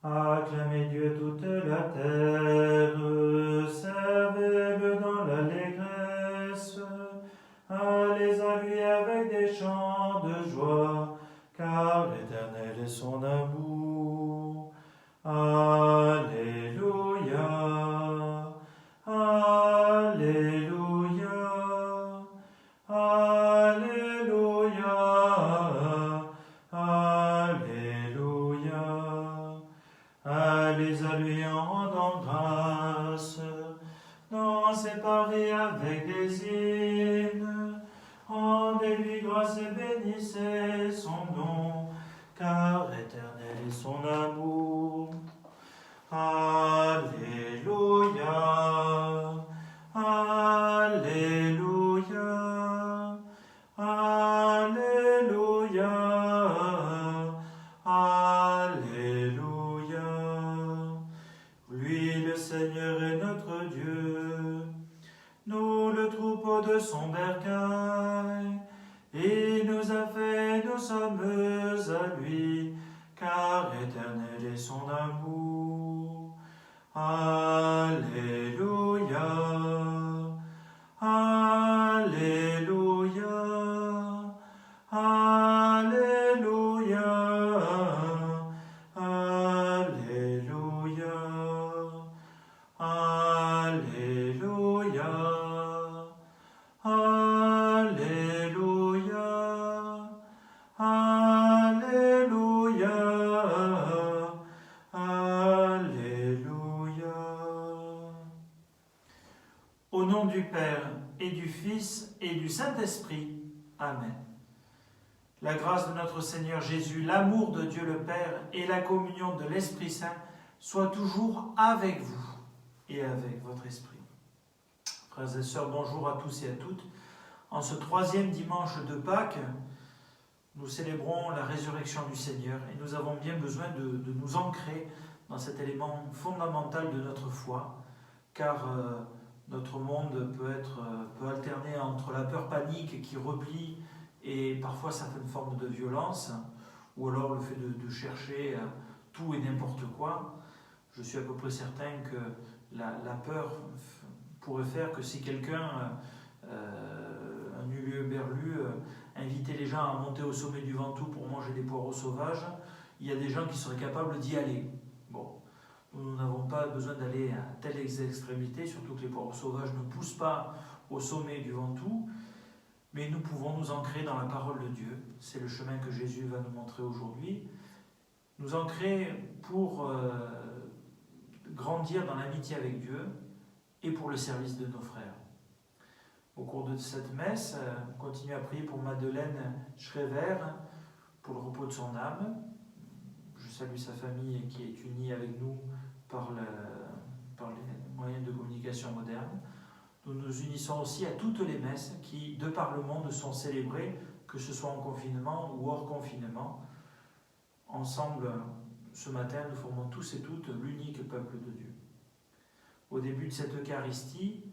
Acclamez Dieu toute la terre, servez-le dans l'allégresse. Allez à lui avec des chants de joie, car l'Éternel est son amour. Alléluia, Alléluia, Alléluia, Alléluia. Allez à lui en rendant grâce, dansez Paris avec des hymnes, rendez-lui grâce et bénissez son nom, car éternel est son amour. Alléluia, Alléluia, Alléluia, Alléluia. Lui le Seigneur est notre Dieu, nous le troupeau de son bercail. Il nous a fait, nous sommes à lui, car éternel est son amour. Alléluia, Alléluia, Alléluia, Alléluia, Alléluia, Alléluia, Alléluia, Alléluia. Au nom du Père et du Fils et du Saint-Esprit. Amen. La grâce de notre Seigneur Jésus, l'amour de Dieu le Père et la communion de l'Esprit Saint soient toujours avec vous et avec votre esprit. Frères et sœurs, bonjour à tous et à toutes. En ce troisième dimanche de Pâques, nous célébrons la résurrection du Seigneur et nous avons bien besoin de nous ancrer dans cet élément fondamental de notre foi, car notre monde peut alterner entre la peur panique qui replie et parfois certaines formes de violence, ou alors le fait de chercher tout et n'importe quoi. Je suis à peu près certain que la peur pourrait faire que si quelqu'un, un huluberlu, invitait les gens à monter au sommet du Ventoux pour manger des poireaux sauvages, il y a des gens qui seraient capables d'y aller. Bon, nous n'avons pas besoin d'aller à telle extrémité, surtout que les poireaux sauvages ne poussent pas au sommet du Ventoux, mais nous pouvons nous ancrer dans la parole de Dieu. C'est le chemin que Jésus va nous montrer aujourd'hui. Nous ancrer pour grandir dans l'amitié avec Dieu et pour le service de nos frères. Au cours de cette messe, on continue à prier pour Madeleine Schrever, pour le repos de son âme. Je salue sa famille qui est unie avec nous par les moyens de communication modernes. Nous nous unissons aussi à toutes les messes qui, de par le monde, sont célébrées, que ce soit en confinement ou hors confinement. Ensemble, ce matin, nous formons tous et toutes l'unique peuple de Dieu. Au début de cette Eucharistie,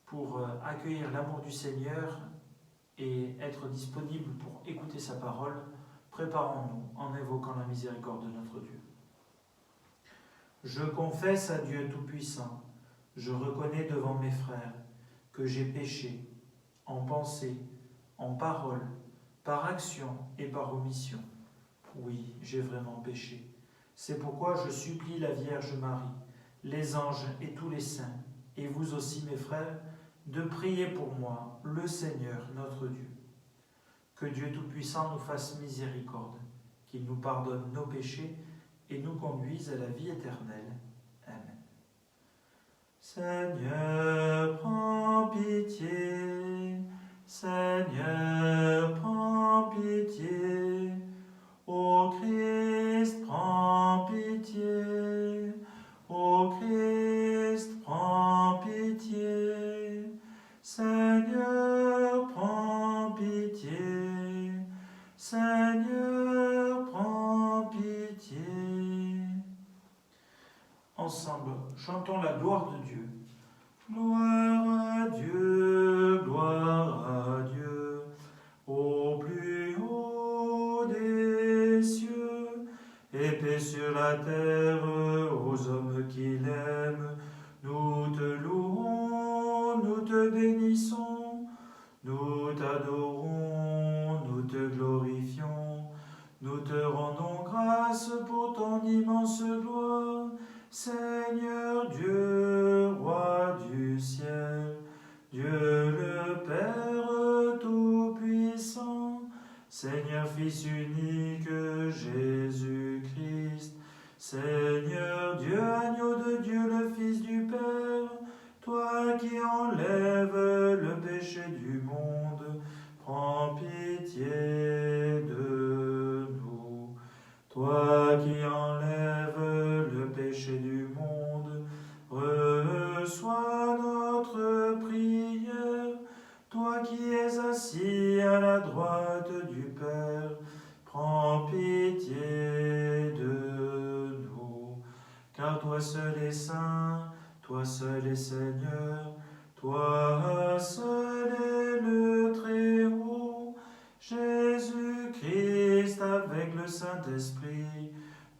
pour accueillir l'amour du Seigneur et être disponible pour écouter sa parole, préparons-nous en invoquant la miséricorde de notre Dieu. Je confesse à Dieu Tout-Puissant, je reconnais devant mes frères que j'ai péché en pensée, en parole, par action et par omission. Oui, j'ai vraiment péché. C'est pourquoi je supplie la Vierge Marie, les anges et tous les saints, et vous aussi mes frères, de prier pour moi, le Seigneur notre Dieu. Que Dieu Tout-Puissant nous fasse miséricorde, qu'il nous pardonne nos péchés et nous conduise à la vie éternelle. Amen. Seigneur, prends pitié. Seigneur, prends pitié. Ô Christ, prends pitié. Ô Christ, prends pitié. Seigneur, prends pitié. Seigneur, prends pitié. Ensemble, chantons la gloire de Dieu. Gloire à Dieu, gloire à Dieu, au plus haut des cieux, et paix sur la terre te bénissons, nous t'adorons, nous te glorifions, nous te rendons grâce pour ton immense gloire, Seigneur Dieu, Roi du ciel, Dieu le Père Tout-Puissant, Seigneur Fils unique Jésus-Christ, Seigneur Dieu, agneau de Dieu, le Fils du Père, toi qui enlèves le péché du monde, prends pitié de nous. Toi qui enlèves le péché du monde, reçois notre prière. Toi qui es assis à la droite du Père, prends pitié de nous. Car toi seul est saint, toi seul est Seigneur, toi seul est le Très-Haut, Jésus-Christ avec le Saint-Esprit,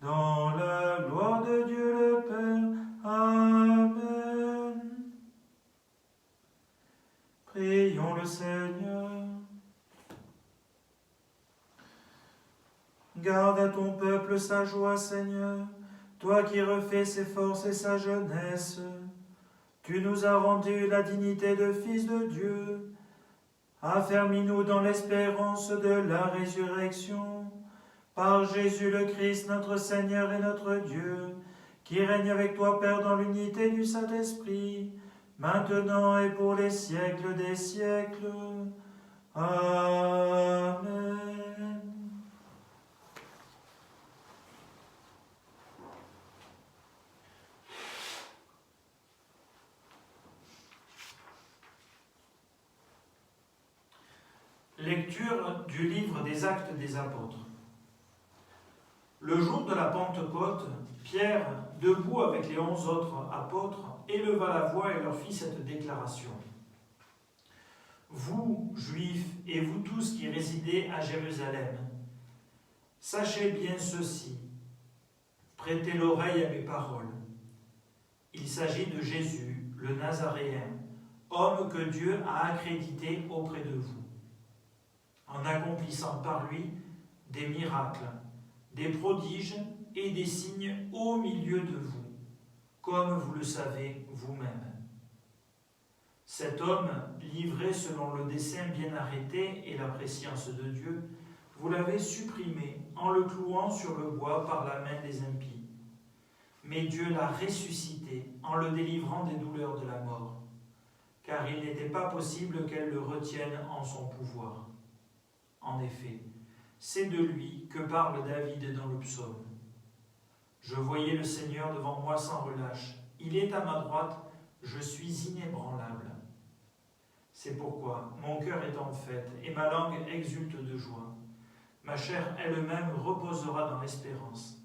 dans la gloire de Dieu le Père. Amen. Prions le Seigneur. Garde à ton peuple sa joie, Seigneur, toi qui refais ses forces et sa jeunesse. Tu nous as rendu la dignité de fils de Dieu. Affermis-nous dans l'espérance de la résurrection. Par Jésus le Christ, notre Seigneur et notre Dieu, qui règne avec toi, Père, dans l'unité du Saint-Esprit, maintenant et pour les siècles des siècles. Amen. Lecture du livre des Actes des Apôtres. Le jour de la Pentecôte, Pierre, debout avec les 11 autres apôtres, éleva la voix et leur fit cette déclaration. Vous, Juifs, et vous tous qui résidez à Jérusalem, sachez bien ceci, prêtez l'oreille à mes paroles. Il s'agit de Jésus, le Nazaréen, homme que Dieu a accrédité auprès de vous, en accomplissant par lui des miracles, des prodiges et des signes au milieu de vous, comme vous le savez vous-même. Cet homme, livré selon le dessein bien arrêté et la prescience de Dieu, vous l'avez supprimé en le clouant sur le bois par la main des impies. Mais Dieu l'a ressuscité en le délivrant des douleurs de la mort, car il n'était pas possible qu'elle le retienne en son pouvoir. En effet, c'est de lui que parle David dans le psaume. Je voyais le Seigneur devant moi sans relâche. Il est à ma droite, je suis inébranlable. C'est pourquoi mon cœur est en fête et ma langue exulte de joie. Ma chair elle-même reposera dans l'espérance.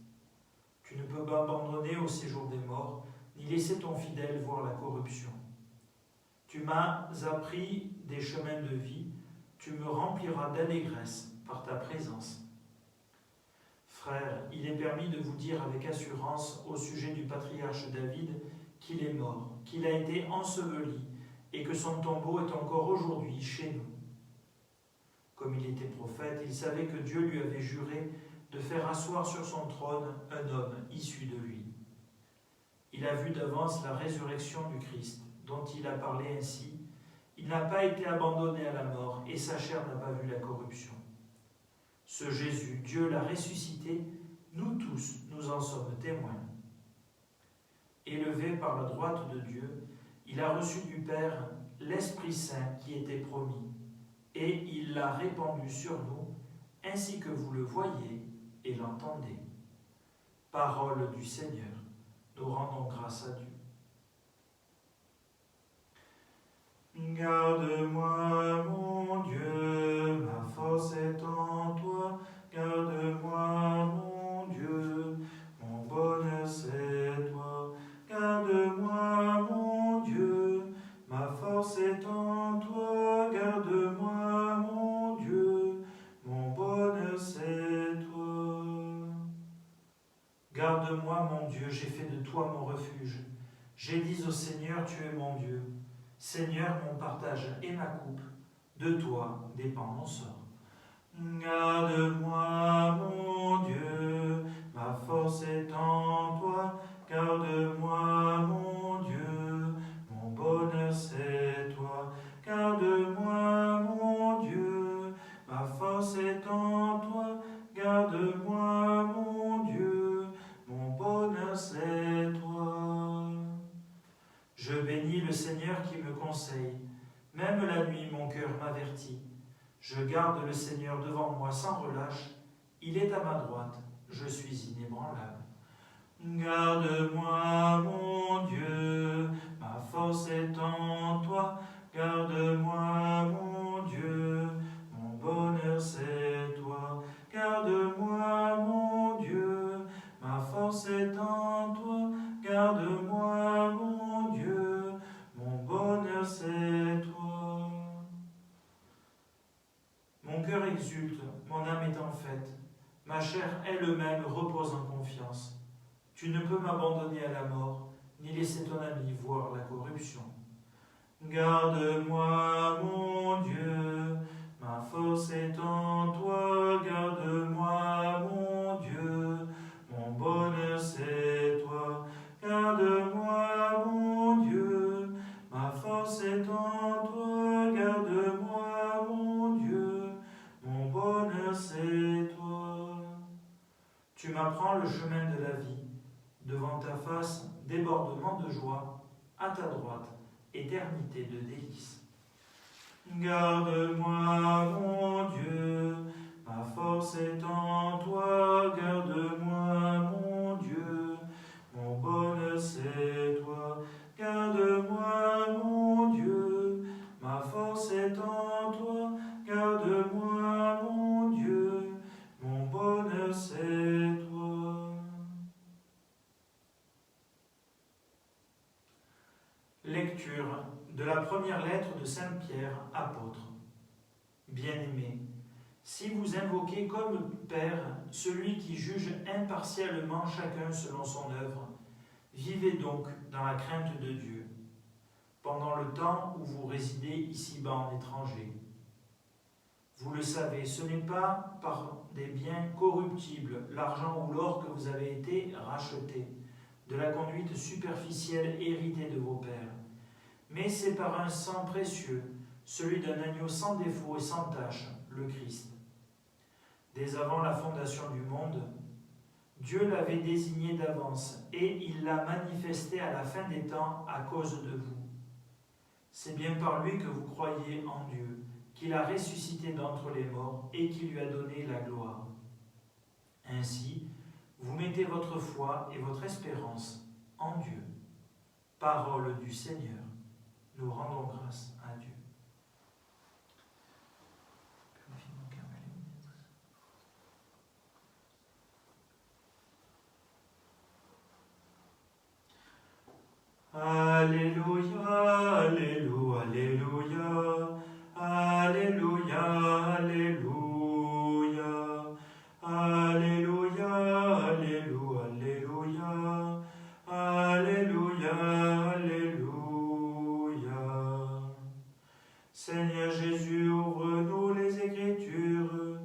Tu ne peux pas abandonner au séjour des morts, ni laisser ton fidèle voir la corruption. Tu m'as appris des chemins de vie, tu me rempliras d'allégresse par ta présence. Frères, il est permis de vous dire avec assurance au sujet du patriarche David qu'il est mort, qu'il a été enseveli et que son tombeau est encore aujourd'hui chez nous. Comme il était prophète, il savait que Dieu lui avait juré de faire asseoir sur son trône un homme issu de lui. Il a vu d'avance la résurrection du Christ, dont il a parlé ainsi. Il n'a pas été abandonné à la mort et sa chair n'a pas vu la corruption. Ce Jésus, Dieu l'a ressuscité, nous tous, nous en sommes témoins. Élevé par la droite de Dieu, il a reçu du Père l'Esprit Saint qui était promis, et il l'a répandu sur nous, ainsi que vous le voyez et l'entendez. Parole du Seigneur, nous rendons grâce à Dieu. Garde-moi, mon Dieu, ma force est en toi. Garde-moi, mon Dieu, mon bonheur c'est toi. Garde-moi, mon Dieu, ma force est en toi. Garde-moi, mon Dieu, mon bonheur c'est toi. Garde-moi, mon Dieu, j'ai fait de toi mon refuge. J'ai dit au Seigneur, tu es mon Dieu. Seigneur, mon partage et ma coupe, de toi dépend mon sort. Garde-moi, mon Dieu, ma force est en toi. Garde-moi, mon Dieu, mon bonheur c'est toi. Garde-moi, mon Dieu, ma force est en toi. Garde-moi, mon Dieu, mon bonheur c'est toi. Je bénis le Seigneur qui me conseille. Même la nuit, mon cœur m'avertit. Je garde le Seigneur devant moi sans relâche. Il est à ma droite, je suis inébranlable. Garde-moi, mon Dieu, ma force est en toi. Garde-moi, mon Dieu, mon bonheur c'est toi. Garde-moi, mon Dieu, ma force est en toi. Garde-moi, mon Dieu, mon bonheur c'est toi. Mon cœur exulte, mon âme est en fête. Ma chair elle-même repose en confiance. Tu ne peux m'abandonner à la mort, ni laisser ton ami voir la corruption. Garde-moi, mon Dieu, ma force est en toi. Garde-moi, mon Dieu, mon bonheur c'est toi. Garde-moi, mon Dieu, ma force est en toi. Garde-moi, mon Dieu, mon bonheur c'est toi. Tu m'apprends le chemin de la vie. Devant ta face, débordement de joie, à ta droite, éternité de délices. Garde-moi, mon Dieu, ma force est en toi. Garde-moi, mon Dieu, mon bonheur c'est toi. Garde-moi, mon Dieu, ma force est en toi. Garde-moi, mon Dieu, mon bonheur c'est toi. Lecture de la première lettre de Saint Pierre, apôtre. Bien-aimés, si vous invoquez comme Père celui qui juge impartialement chacun selon son œuvre, vivez donc dans la crainte de Dieu, pendant le temps où vous résidez ici-bas en étranger. Vous le savez, ce n'est pas par des biens corruptibles, l'argent ou l'or, que vous avez été rachetés, de la conduite superficielle héritée de vos pères, mais c'est par un sang précieux, celui d'un agneau sans défaut et sans tache, le Christ. Dès avant la fondation du monde, Dieu l'avait désigné d'avance et il l'a manifesté à la fin des temps à cause de vous. C'est bien par lui que vous croyez en Dieu, qu'il a ressuscité d'entre les morts et qui lui a donné la gloire. Ainsi, vous mettez votre foi et votre espérance en Dieu. Parole du Seigneur. Nous rendons grâce à Dieu. Alléluia, alléluia, alléluia, alléluia, alléluia, alléluia, alléluia, alléluia, alléluia. Seigneur Jésus, ouvre-nous les Écritures,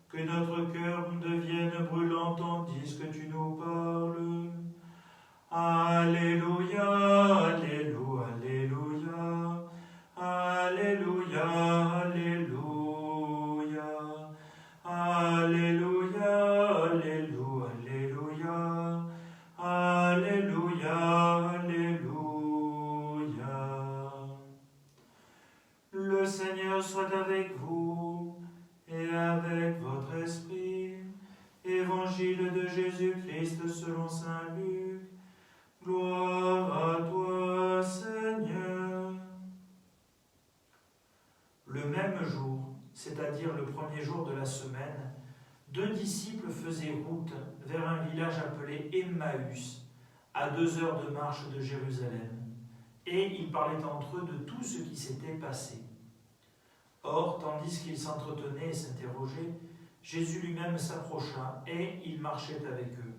que notre cœur devienne brûlant tandis que tu nous parles. Alléluia, alléluia, alléluia, alléluia, alléluia, alléluia, alléluia, alléluia, alléluia. Le Seigneur soit avec vous et avec votre esprit. Évangile de Jésus-Christ selon saint Luc. Gloire à toi, Seigneur. Le même jour, c'est-à-dire le premier jour de la semaine, 2 disciples faisaient route vers un village appelé Emmaüs, à 2 heures de marche de Jérusalem, et ils parlaient entre eux de tout ce qui s'était passé. Or, tandis qu'ils s'entretenaient et s'interrogeaient, Jésus lui-même s'approcha et il marchait avec eux.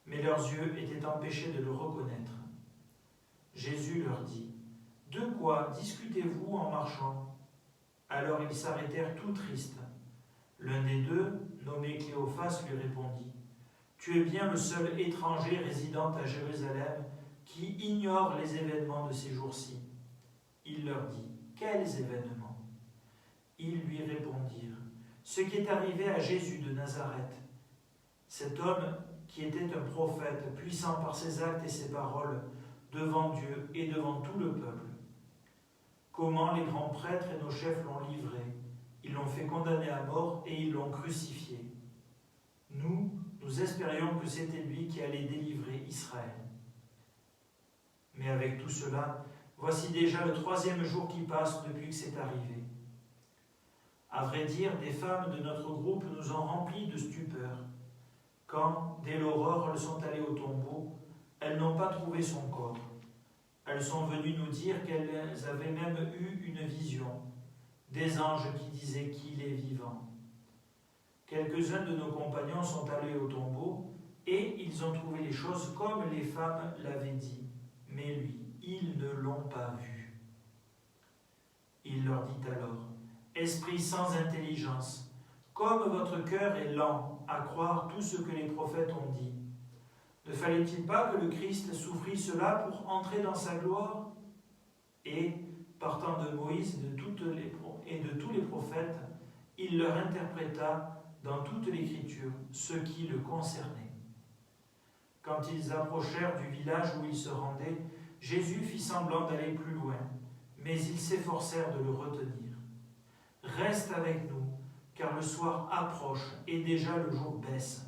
Mais leurs yeux étaient empêchés de le reconnaître. Jésus leur dit : De quoi discutez-vous en marchant ?» Alors ils s'arrêtèrent tout tristes. L'un des deux, nommé Cléophas, lui répondit : « Tu es bien le seul étranger résidant à Jérusalem qui ignore les événements de ces jours-ci. » Il leur dit : « Quels événements ?» Ils lui répondirent : « Ce qui est arrivé à Jésus de Nazareth, cet homme qui était un prophète, puissant par ses actes et ses paroles, devant Dieu et devant tout le peuple. Comment les grands prêtres et nos chefs l'ont livré. Ils l'ont fait condamner à mort et ils l'ont crucifié. Nous espérions que c'était lui qui allait délivrer Israël. Mais avec tout cela, voici déjà le 3e jour qui passe depuis que c'est arrivé. À vrai dire, des femmes de notre groupe nous ont remplis de stupeur. Quand, dès l'aurore, elles sont allées au tombeau, elles n'ont pas trouvé son corps. Elles sont venues nous dire qu'elles avaient même eu une vision, des anges qui disaient qu'il est vivant. Quelques-uns de nos compagnons sont allés au tombeau et ils ont trouvé les choses comme les femmes l'avaient dit. Mais lui, ils ne l'ont pas vu. Il leur dit alors : « Esprit sans intelligence, comme votre cœur est lent à croire tout ce que les prophètes ont dit. Ne fallait-il pas que le Christ souffrit cela pour entrer dans sa gloire ? Et, partant de Moïse et de tous les prophètes, il leur interpréta dans toute l'Écriture ce qui le concernait. Quand ils approchèrent du village où ils se rendaient, Jésus fit semblant d'aller plus loin, mais ils s'efforcèrent de le retenir. « Reste avec nous, car le soir approche et déjà le jour baisse. »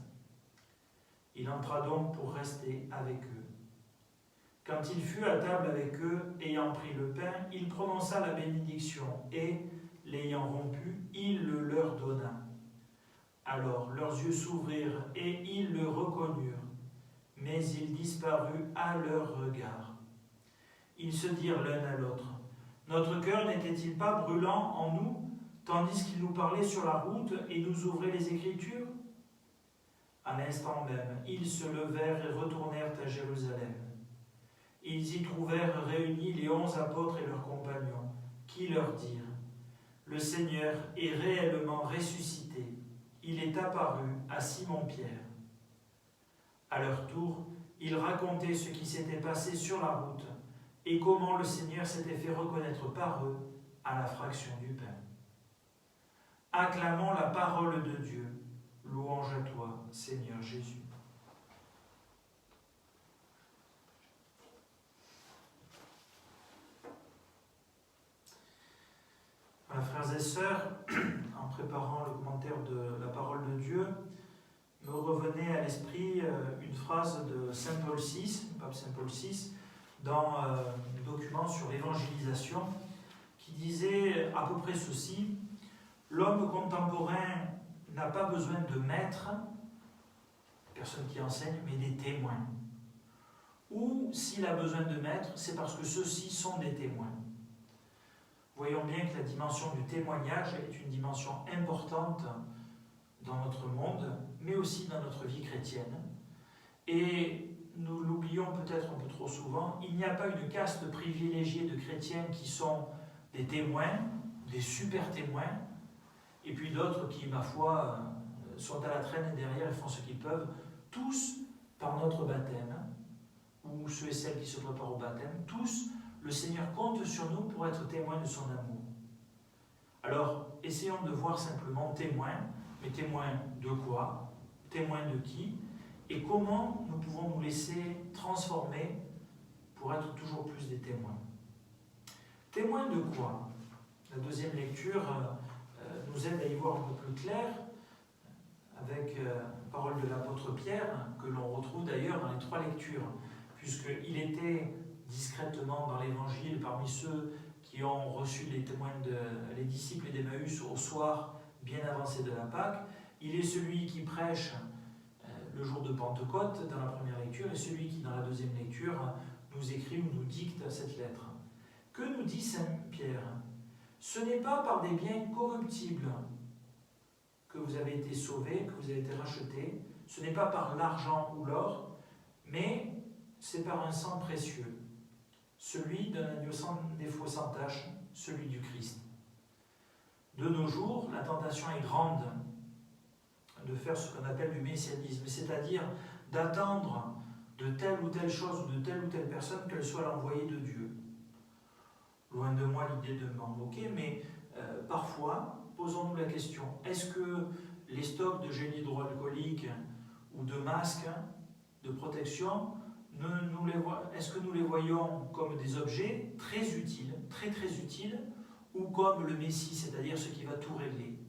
Il entra donc pour rester avec eux. Quand il fut à table avec eux, ayant pris le pain, il prononça la bénédiction et, l'ayant rompu, il le leur donna. Alors leurs yeux s'ouvrirent et ils le reconnurent, mais il disparut à leur regard. Ils se dirent l'un à l'autre : « Notre cœur n'était-il pas brûlant en nous, tandis qu'il nous parlait sur la route et nous ouvrait les Écritures ?» À l'instant même, ils se levèrent et retournèrent à Jérusalem. Ils y trouvèrent réunis les 11 apôtres et leurs compagnons, qui leur dirent : « Le Seigneur est réellement ressuscité. Il est apparu à Simon-Pierre. » À leur tour, ils racontaient ce qui s'était passé sur la route et comment le Seigneur s'était fait reconnaître par eux à la fraction du pain. Acclamons la parole de Dieu. Louange à toi, Seigneur Jésus. Voilà, frères et sœurs, en préparant le commentaire de la parole de Dieu, me revenait à l'esprit une phrase de Saint Paul VI, pape Saint Paul VI, dans le document sur l'évangélisation, qui disait à peu près ceci : l'homme contemporain n'a pas besoin de maîtres, personne qui enseigne, mais des témoins. Ou s'il a besoin de maîtres, c'est parce que ceux-ci sont des témoins. Voyons bien que la dimension du témoignage est une dimension importante dans notre monde, mais aussi dans notre vie chrétienne. Et nous l'oublions peut-être un peu trop souvent, il n'y a pas une caste privilégiée de chrétiens qui sont des témoins, des super témoins, et puis d'autres qui, ma foi, sont à la traîne derrière et font ce qu'ils peuvent, tous par notre baptême, ou ceux et celles qui se préparent au baptême, tous, le Seigneur compte sur nous pour être témoins de son amour. Alors, essayons de voir simplement témoins, mais témoins de quoi ? Témoins de qui ? Et comment nous pouvons nous laisser transformer pour être toujours plus des témoins ? Témoins de quoi ? La deuxième lecture nous aide à y voir un peu plus clair, avec la parole de l'apôtre Pierre, que l'on retrouve d'ailleurs dans les 3 lectures, puisqu'il était discrètement dans l'évangile parmi ceux qui ont reçu les disciples d'Emmaüs au soir bien avancé de la Pâque. Il est celui qui prêche le jour de Pentecôte dans la première lecture et celui qui, dans la deuxième lecture, nous écrit ou nous dicte cette lettre. Que nous dit Saint Pierre ? Ce n'est pas par des biens corruptibles que vous avez été sauvés, que vous avez été rachetés. Ce n'est pas par l'argent ou l'or, mais c'est par un sang précieux, celui d'un agneau sans défaut, sans tache, celui du Christ. De nos jours, la tentation est grande de faire ce qu'on appelle du messianisme, c'est-à-dire d'attendre de telle ou telle chose ou de telle personne qu'elle soit l'envoyée de Dieu. Loin de moi l'idée de m'en moquer, mais parfois, posons-nous la question, est-ce que les stocks de gel hydroalcoolique ou de masques de protection, est-ce que nous les voyons comme des objets très utiles, très utiles, ou comme le Messie, c'est-à-dire ce qui va tout régler?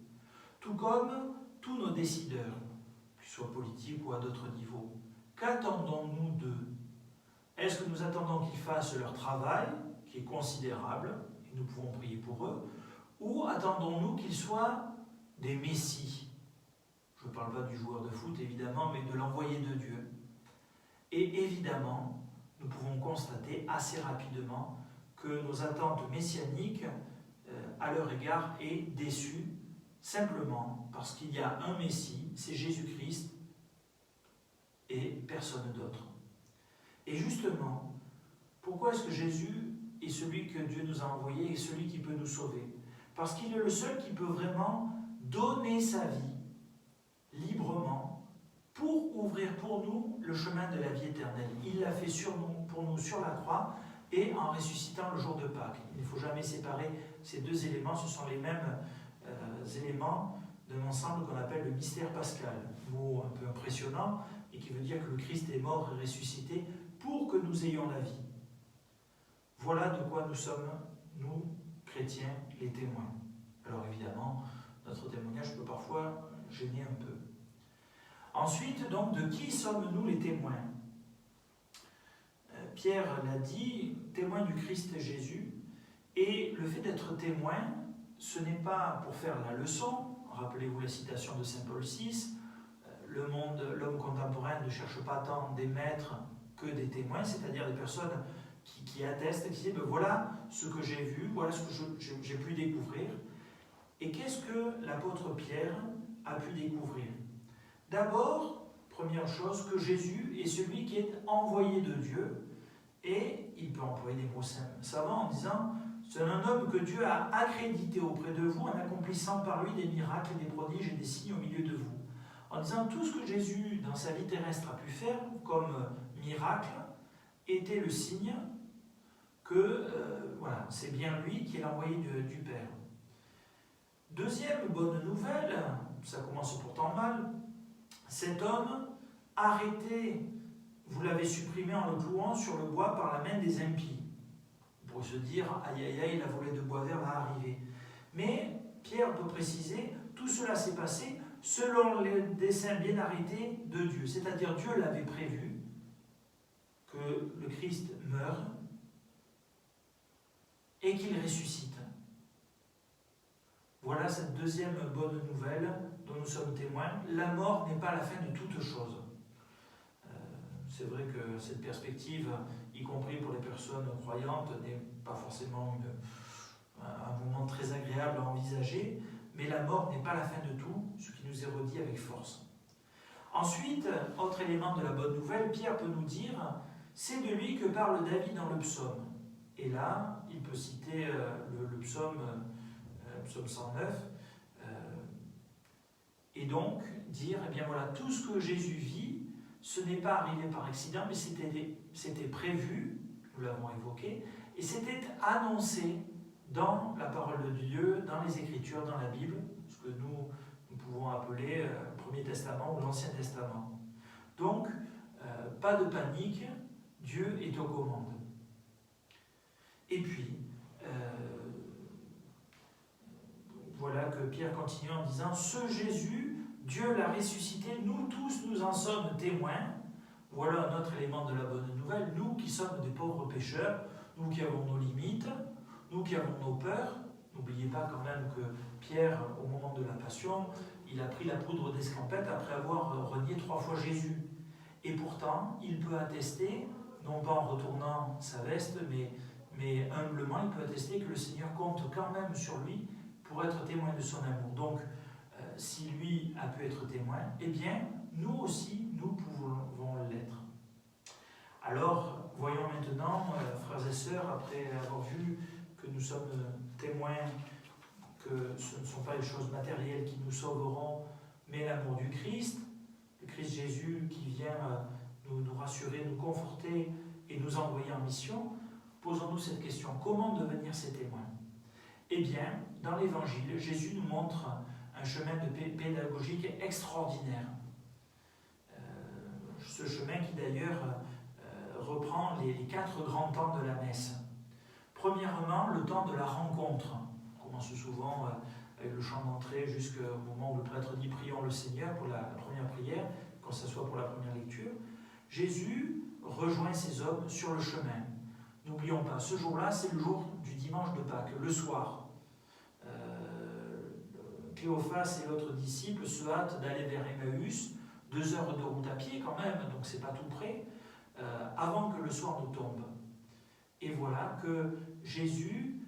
Tout comme tous nos décideurs, qu'ils soient politiques ou à d'autres niveaux. Qu'attendons-nous d'eux? Est-ce que nous attendons qu'ils fassent leur travail, qui est considérable, et nous pouvons prier pour eux, ou attendons-nous qu'ils soient des messies? Je ne parle pas du joueur de foot, évidemment, mais de l'envoyé de Dieu. Et évidemment, nous pouvons constater assez rapidement que nos attentes messianiques, à leur égard, est déçue, simplement parce qu'il y a un Messie, c'est Jésus-Christ, et personne d'autre. Et justement, pourquoi est-ce que Jésus est celui que Dieu nous a envoyé et celui qui peut nous sauver? Parce qu'il est le seul qui peut vraiment donner sa vie librement pour ouvrir pour nous le chemin de la vie éternelle. Il l'a fait pour nous sur la croix et en ressuscitant le jour de Pâques. Il ne faut jamais séparer ces deux éléments, ce sont les mêmes éléments d'un ensemble qu'on appelle le mystère pascal, mot un peu impressionnant et qui veut dire que le Christ est mort et ressuscité pour que nous ayons la vie. Voilà de quoi nous sommes, nous, chrétiens, les témoins. Alors évidemment, notre témoignage peut parfois gêner un peu. Ensuite, donc, de qui sommes-nous les témoins? Pierre l'a dit, témoin du Christ Jésus, et le fait d'être témoin, ce n'est pas pour faire la leçon. Rappelez-vous la citation de saint Paul VI, l'homme contemporain ne cherche pas tant des maîtres que des témoins, c'est-à-dire des personnes qui attestent, qui disent voilà ce que j'ai vu, voilà ce que j'ai pu découvrir. Et qu'est-ce que l'apôtre Pierre a pu découvrir? D'abord, première chose, que Jésus est celui qui est envoyé de Dieu, et il peut employer des mots savants en disant c'est un homme que Dieu a accrédité auprès de vous en accomplissant par lui des miracles, des prodiges et des signes au milieu de vous. En disant tout ce que Jésus, dans sa vie terrestre, a pu faire comme miracle, était le signe que voilà, c'est bien lui qui est l'envoyé du Père. Deuxième bonne nouvelle, ça commence pourtant mal, cet homme arrêté, vous l'avez supprimé en le clouant sur le bois par la main des impies. On pourrait se dire, aïe aïe aïe, la volée de bois vert va arriver. Mais Pierre peut préciser, tout cela s'est passé selon les desseins bien arrêtés de Dieu. C'est-à-dire Dieu l'avait prévu, que le Christ meure et qu'il ressuscite. Voilà cette deuxième bonne nouvelle dont nous sommes témoins. La mort n'est pas la fin de toute chose. C'est vrai que cette perspective, y compris pour les personnes croyantes, n'est pas forcément un moment très agréable à envisager, mais la mort n'est pas la fin de tout, ce qui nous est redit avec force. Ensuite, autre élément de la bonne nouvelle, Pierre peut nous dire, c'est de lui que parle David dans le psaume. Et là, il peut citer le psaume 109, et donc dire, eh bien voilà, tout ce que Jésus vit, ce n'est pas arrivé par accident, mais c'était prévu, nous l'avons évoqué, et c'était annoncé dans la parole de Dieu, dans les Écritures, dans la Bible, ce que nous pouvons appeler le Premier Testament ou l'Ancien Testament. Donc, pas de panique, Dieu est aux commandes. Et puis, voilà que Pierre continue en disant « Ce Jésus, Dieu l'a ressuscité, nous tous nous en sommes témoins. » Voilà un autre élément de la bonne nouvelle. Nous qui sommes des pauvres pécheurs, nous qui avons nos limites, nous qui avons nos peurs. N'oubliez pas quand même que Pierre, au moment de la Passion, il a pris la poudre d'escampette après avoir renié 3 fois Jésus. Et pourtant, il peut attester, non pas en retournant sa veste, mais humblement, il peut attester que le Seigneur compte quand même sur lui pour être témoin de son amour. Donc, si lui a pu être témoin, eh bien, nous aussi, nous pouvons l'être. Alors, voyons maintenant, frères et sœurs, après avoir vu que nous sommes témoins que ce ne sont pas les choses matérielles qui nous sauveront, mais l'amour du Christ, le Christ Jésus qui vient nous rassurer, nous conforter et nous envoyer en mission, posons-nous cette question, comment devenir ces témoins? Eh bien, dans l'Évangile, Jésus nous montre un chemin pédagogique extraordinaire. Ce chemin qui d'ailleurs reprend les 4 grands temps de la messe. Premièrement, le temps de la rencontre. On commence souvent avec le chant d'entrée jusqu'au moment où le prêtre dit « Prions le Seigneur » pour la première prière, quand ça soit pour la première lecture. Jésus rejoint ces hommes sur le chemin. N'oublions pas, ce jour-là, c'est le jour du dimanche de Pâques, le soir. Cléophas et l'autre disciple se hâtent d'aller vers Emmaüs, 2 heures de route à pied quand même, donc c'est pas tout près, avant que le soir ne tombe. Et voilà que Jésus,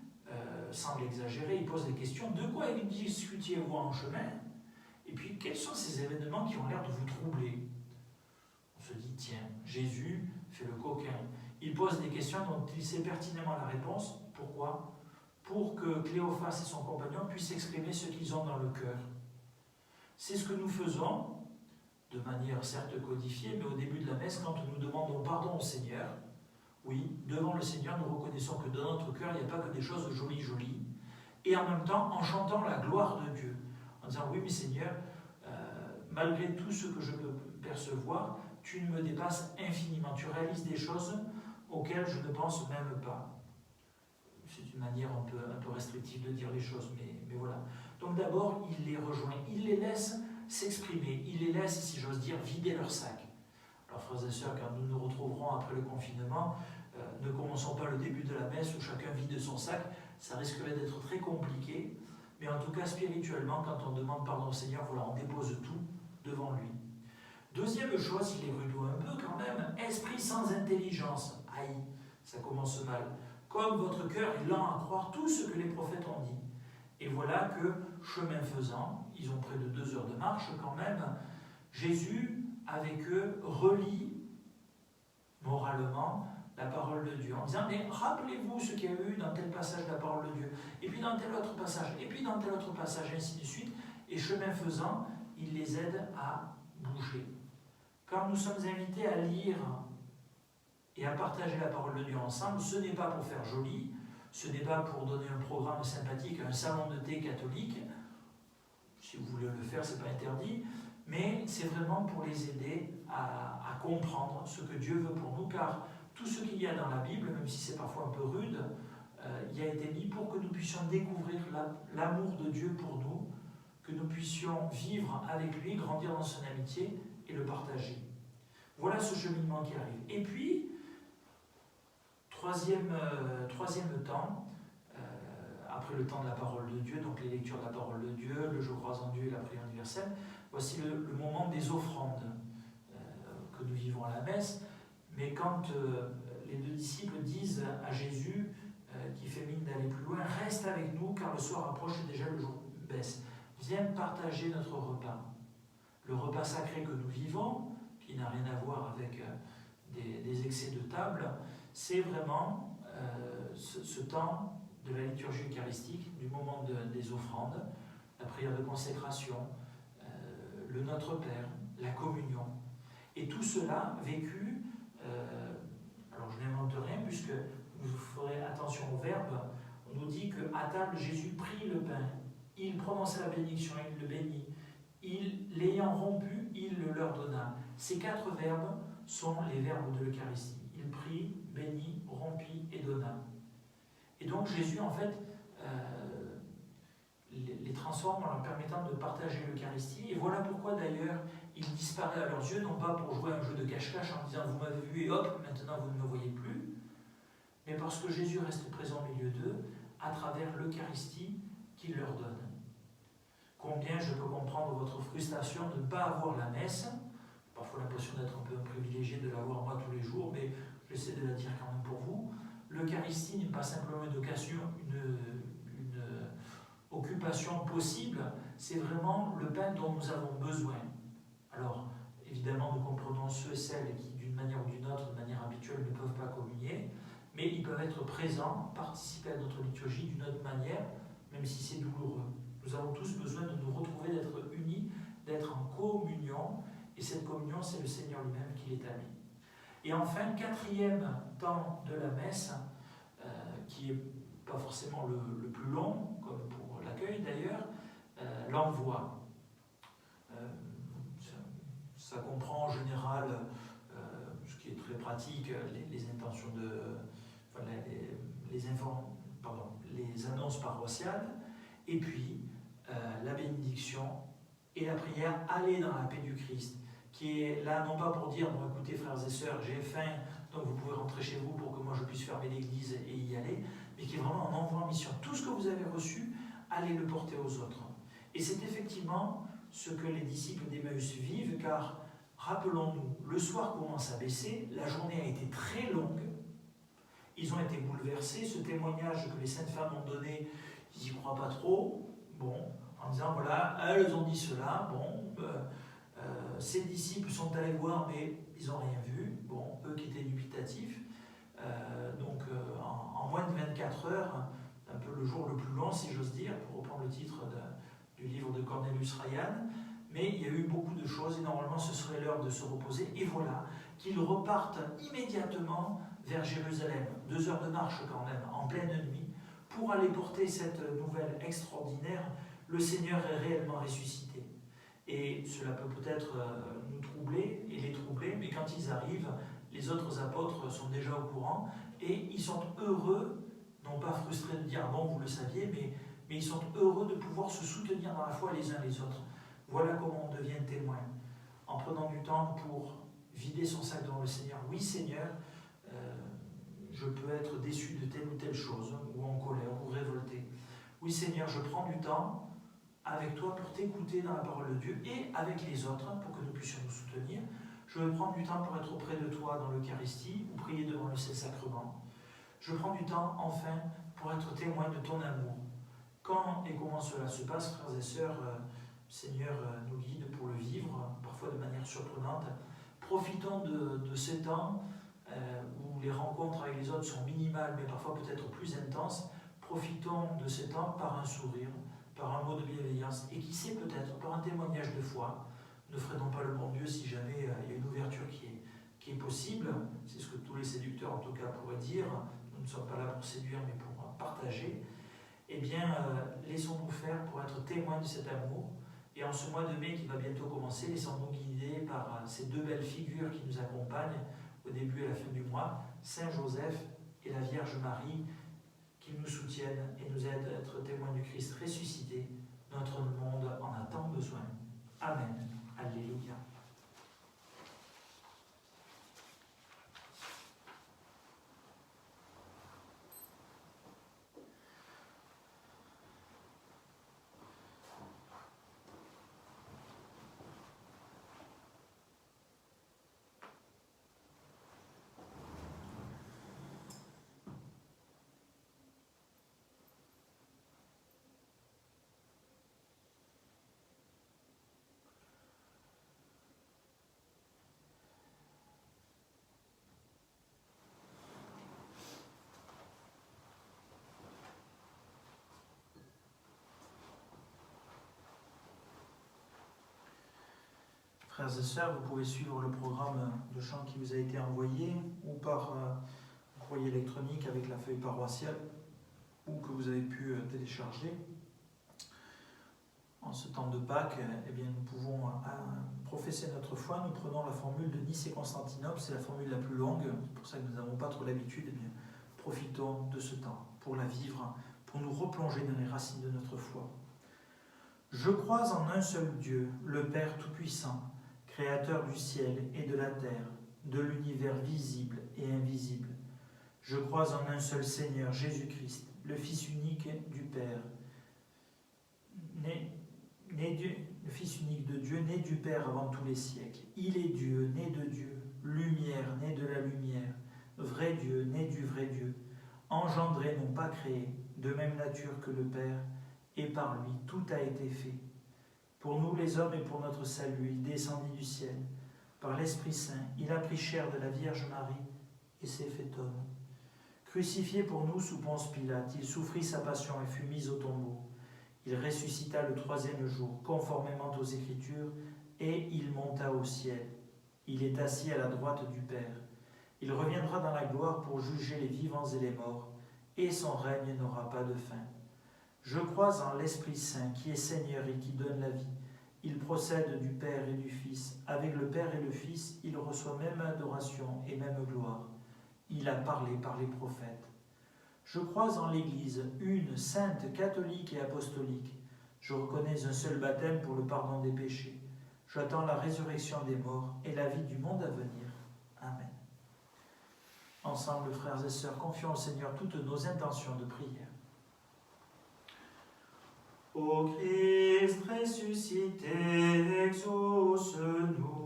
sans l'exagérer, il pose des questions. De quoi discutiez-vous en chemin? Et puis, quels sont ces événements qui ont l'air de vous troubler? On se dit, tiens, Jésus fait le coquin. Il pose des questions dont il sait pertinemment la réponse. Pourquoi? Pour que Cléophas et son compagnon puissent exprimer ce qu'ils ont dans le cœur. C'est ce que nous faisons, de manière certes codifiée, mais au début de la messe, quand nous demandons pardon au Seigneur. Oui, devant le Seigneur, nous reconnaissons que dans notre cœur, il n'y a pas que des choses jolies, et en même temps, en chantant la gloire de Dieu, en disant, oui, mais Seigneur, malgré tout ce que je peux percevoir, tu me dépasses infiniment, tu réalises des choses auxquelles je ne pense même pas. C'est une manière un peu restrictive de dire les choses, mais voilà. Donc d'abord, il les rejoint, il les laisse s'exprimer, il les laisse, si j'ose dire, vider leur sac. Alors frères et sœurs, quand nous nous retrouverons après le confinement, ne commençons pas le début de la messe où chacun vide son sac, ça risquerait d'être très compliqué, mais en tout cas spirituellement, quand on demande pardon au Seigneur, voilà, on dépose tout devant lui. Deuxième chose, il est rudo un peu quand même, esprit sans intelligence. Aïe, ça commence mal. Comme votre cœur est lent à croire tout ce que les prophètes ont dit. Et voilà que, chemin faisant, ils ont près de 2 heures de marche quand même, Jésus, avec eux, relie moralement la parole de Dieu, en disant, mais rappelez-vous ce qu'il y a eu dans tel passage de la parole de Dieu, et puis dans tel autre passage, et puis dans tel autre passage, et ainsi de suite, et chemin faisant, il les aide à bouger. Quand nous sommes invités à lire et à partager la parole de Dieu ensemble, ce n'est pas pour faire joli, ce n'est pas pour donner un programme sympathique à un salon de thé catholique, si vous voulez le faire, ce n'est pas interdit, mais c'est vraiment pour les aider à comprendre ce que Dieu veut pour nous, car tout ce qu'il y a dans la Bible, même si c'est parfois un peu rude, il a été mis pour que nous puissions découvrir l'amour de Dieu pour nous, que nous puissions vivre avec lui, grandir dans son amitié et le partager. Voilà ce cheminement qui arrive. Et puis, troisième temps, après le temps de la parole de Dieu, donc les lectures de la parole de Dieu, le je crois en Dieu et la prière universelle, voici le moment des offrandes que nous vivons à la messe. Mais quand les 2 disciples disent à Jésus, qui fait mine d'aller plus loin, « Reste avec nous, car le soir approche et déjà le jour baisse. Viens partager notre repas. » Le repas sacré que nous vivons, qui n'a rien à voir avec des excès de table, c'est vraiment ce temps de la liturgie eucharistique, du moment des offrandes, la prière de consécration, le Notre Père, la communion. Et tout cela vécu, alors je n'invente rien, puisque vous ferez attention au verbe, on nous dit qu'à table, Jésus prit le pain, il prononça la bénédiction, il le bénit, l'ayant rompu, il le leur donna. Ces 4 verbes sont les verbes de l'Eucharistie. Il prit, bénit, rompit et donna. Et donc Jésus, en fait, les transforme en leur permettant de partager l'Eucharistie. Et voilà pourquoi d'ailleurs il disparaît à leurs yeux, non pas pour jouer un jeu de cache-cache en disant vous m'avez vu et hop, maintenant vous ne me voyez plus, mais parce que Jésus reste présent au milieu d'eux à travers l'Eucharistie qu'il leur donne. Combien je peux comprendre votre frustration de ne pas avoir la messe, parfois l'impression d'être un peu privilégié de l'avoir moi tous les jours, mais j'essaie de la dire quand même pour vous. L'Eucharistie n'est pas simplement une occasion, une occupation possible, c'est vraiment le pain dont nous avons besoin. Alors, évidemment, évidemment, nous comprenons ceux et celles qui, d'une manière ou d'une autre, de manière habituelle, ne peuvent pas communier, mais ils peuvent être présents, participer à notre liturgie d'une autre manière, même si c'est douloureux. Nous avons tous besoin de nous retrouver, d'être unis, d'être en communion, et cette communion, c'est le Seigneur lui-même qui l'établit. Et enfin, quatrième temps de la messe, qui n'est pas forcément le plus long, comme pour l'accueil d'ailleurs, l'envoi. Ça comprend en général, ce qui est très pratique, les intentions les annonces paroissiales, et puis la bénédiction et la prière « Allez dans la paix du Christ », qui est là non pas pour dire « Bon, écoutez frères et sœurs, j'ai faim, donc vous pouvez rentrer chez vous pour que moi je puisse fermer l'église et y aller », mais qui est vraiment un envoi en mission. Tout ce que vous avez reçu, allez le porter aux autres. Et c'est effectivement ce que les disciples d'Emmaüs vivent, car rappelons-nous, le soir commence à baisser, la journée a été très longue, ils ont été bouleversés, ce témoignage que les saintes femmes ont donné, ils n'y croient pas trop, bon, en disant voilà, elles ont dit cela, bon, ces disciples sont allés voir, mais ils n'ont rien vu, bon, eux qui étaient dubitatifs, en moins de 24 heures, un peu le jour le plus long, si j'ose dire, pour reprendre le titre du livre de Cornelius Ryan, mais il y a eu beaucoup de choses et normalement ce serait l'heure de se reposer, et voilà, qu'ils repartent immédiatement vers Jérusalem, 2 heures de marche quand même, en pleine nuit, pour aller porter cette nouvelle extraordinaire, le Seigneur est réellement ressuscité. Et cela peut peut-être nous troubler et les troubler, mais quand ils arrivent, les autres apôtres sont déjà au courant et ils sont heureux, non pas frustrés de dire « bon, vous le saviez », mais ils sont heureux de pouvoir se soutenir dans la foi les uns les autres. Voilà comment on devient témoin, en prenant du temps pour vider son sac devant le Seigneur. Oui Seigneur, je peux être déçu de telle ou telle chose, ou en colère, ou révolté. Oui Seigneur, je prends du temps avec toi pour t'écouter dans la parole de Dieu et avec les autres pour que nous puissions nous soutenir. Je veux prendre du temps pour être auprès de toi dans l'Eucharistie ou prier devant le Saint-Sacrement. Je prends du temps, enfin, pour être témoin de ton amour. Quand et comment cela se passe, frères et sœurs, Seigneur nous guide pour le vivre, parfois de manière surprenante. Profitons de ces temps où les rencontres avec les autres sont minimales, mais parfois peut-être plus intenses. Profitons de ces temps par un sourire, par un mot de bienveillance, et qui sait peut-être par un témoignage de foi. Ne freinons pas le bon Dieu si jamais il y a une ouverture qui est possible. C'est ce que tous les séducteurs en tout cas pourraient dire. Nous ne sommes pas là pour séduire mais pour partager. Eh bien, laissons-nous faire pour être témoins de cet amour. Et en ce mois de mai qui va bientôt commencer, laissons-nous guider par ces 2 belles figures qui nous accompagnent au début et à la fin du mois, Saint Joseph et la Vierge Marie, qui nous soutiennent et nous aident à être témoins du Christ ressuscité. Notre monde en a tant besoin. Amen. Alléluia. Frères et sœurs, vous pouvez suivre le programme de chant qui vous a été envoyé ou par courrier électronique avec la feuille paroissiale ou que vous avez pu télécharger. En ce temps de Pâques, eh bien, nous pouvons professer notre foi. Nous prenons la formule de Nice et Constantinople, c'est la formule la plus longue, c'est pour ça que nous n'avons pas trop l'habitude. Eh bien, profitons de ce temps pour la vivre, pour nous replonger dans les racines de notre foi. Je crois en un seul Dieu, le Père Tout-Puissant, Créateur du ciel et de la terre, de l'univers visible et invisible. Je crois en un seul Seigneur, Jésus-Christ, le Fils unique du Père, le Fils unique de Dieu, né du Père avant tous les siècles. Il est Dieu, né de Dieu, lumière, né de la lumière, vrai Dieu, né du vrai Dieu, engendré, non pas créé, de même nature que le Père, et par lui tout a été fait. Pour nous les hommes et pour notre salut, il descendit du ciel, Par l'Esprit Saint, il a pris chair de la Vierge Marie et s'est fait homme. Crucifié pour nous sous Ponce Pilate, il souffrit sa passion et fut mis au tombeau. Il ressuscita le 3e jour, conformément aux Écritures, et il monta au ciel. Il est assis à la droite du Père. Il reviendra dans la gloire pour juger les vivants et les morts, et son règne n'aura pas de fin. Je crois en l'Esprit Saint, qui est Seigneur et qui donne la vie. Il procède du Père et du Fils. Avec le Père et le Fils, il reçoit même adoration et même gloire. Il a parlé par les prophètes. Je crois en l'Église, une, sainte, catholique et apostolique. Je reconnais un seul baptême pour le pardon des péchés. J'attends la résurrection des morts et la vie du monde à venir. Amen. Ensemble, frères et sœurs, confions au Seigneur toutes nos intentions de prière. Ô Christ ressuscité, exauce-nous.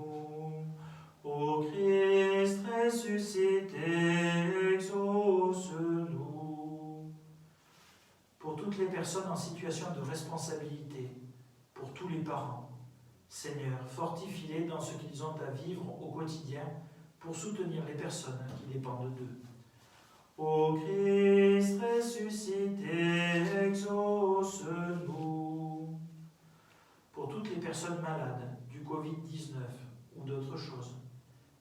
Ô Christ ressuscité, exauce-nous. Pour toutes les personnes en situation de responsabilité, pour tous les parents, Seigneur, fortifie-les dans ce qu'ils ont à vivre au quotidien pour soutenir les personnes qui dépendent d'eux. Ô Christ ressuscité, exauce-nous. Pour toutes les personnes malades du Covid-19 ou d'autres choses,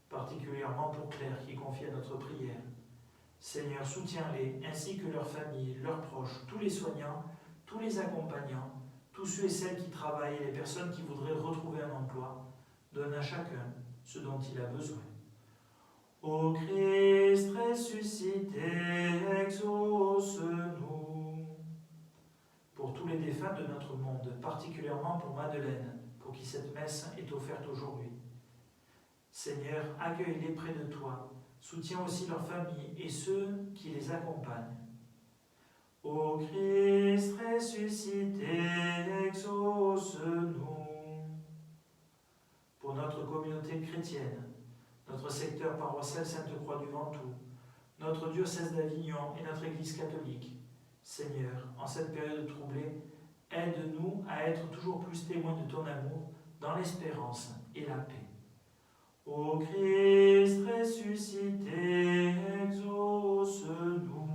particulièrement pour Claire qui confie à notre prière, Seigneur, soutiens-les ainsi que leurs familles, leurs proches, tous les soignants, tous les accompagnants, tous ceux et celles qui travaillent et les personnes qui voudraient retrouver un emploi. Donne à chacun ce dont il a besoin. Ô Christ ressuscité, exauce-nous. Pour tous les défunts de notre monde, particulièrement pour Madeleine, pour qui cette messe est offerte aujourd'hui. Seigneur, accueille-les près de toi. Soutiens aussi leurs familles et ceux qui les accompagnent. Ô Christ ressuscité, exauce-nous. Pour notre communauté chrétienne, notre secteur paroissial Sainte-Croix du Ventoux, notre diocèse d'Avignon et notre Église catholique. Seigneur, en cette période troublée, aide-nous à être toujours plus témoins de ton amour dans l'espérance et la paix. Ô Christ ressuscité, exauce-nous.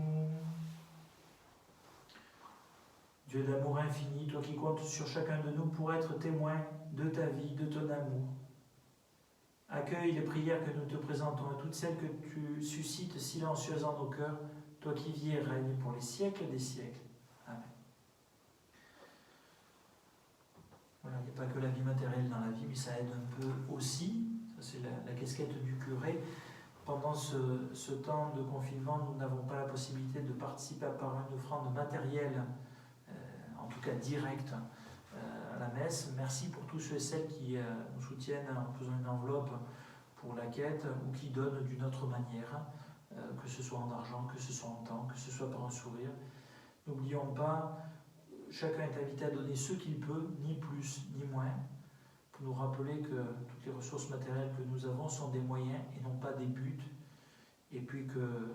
Dieu d'amour infini, toi qui comptes sur chacun de nous pour être témoin de ta vie, de ton amour, accueille les prières que nous te présentons et toutes celles que tu suscites silencieuses en nos cœurs, toi qui vis et règnes pour les siècles des siècles. Amen. Voilà, il n'y a pas que la vie matérielle dans la vie, mais ça aide un peu aussi. Ça, c'est la casquette du curé. Pendant ce temps de confinement, nous n'avons pas la possibilité de participer par une offrande matérielle, en tout cas directe, à la messe. Merci pour tous ceux et celles qui nous soutiennent en faisant une enveloppe pour la quête ou qui donnent d'une autre manière, que ce soit en argent, que ce soit en temps, que ce soit par un sourire. N'oublions pas, chacun est invité à donner ce qu'il peut, ni plus ni moins, pour nous rappeler que toutes les ressources matérielles que nous avons sont des moyens et non pas des buts, et puis que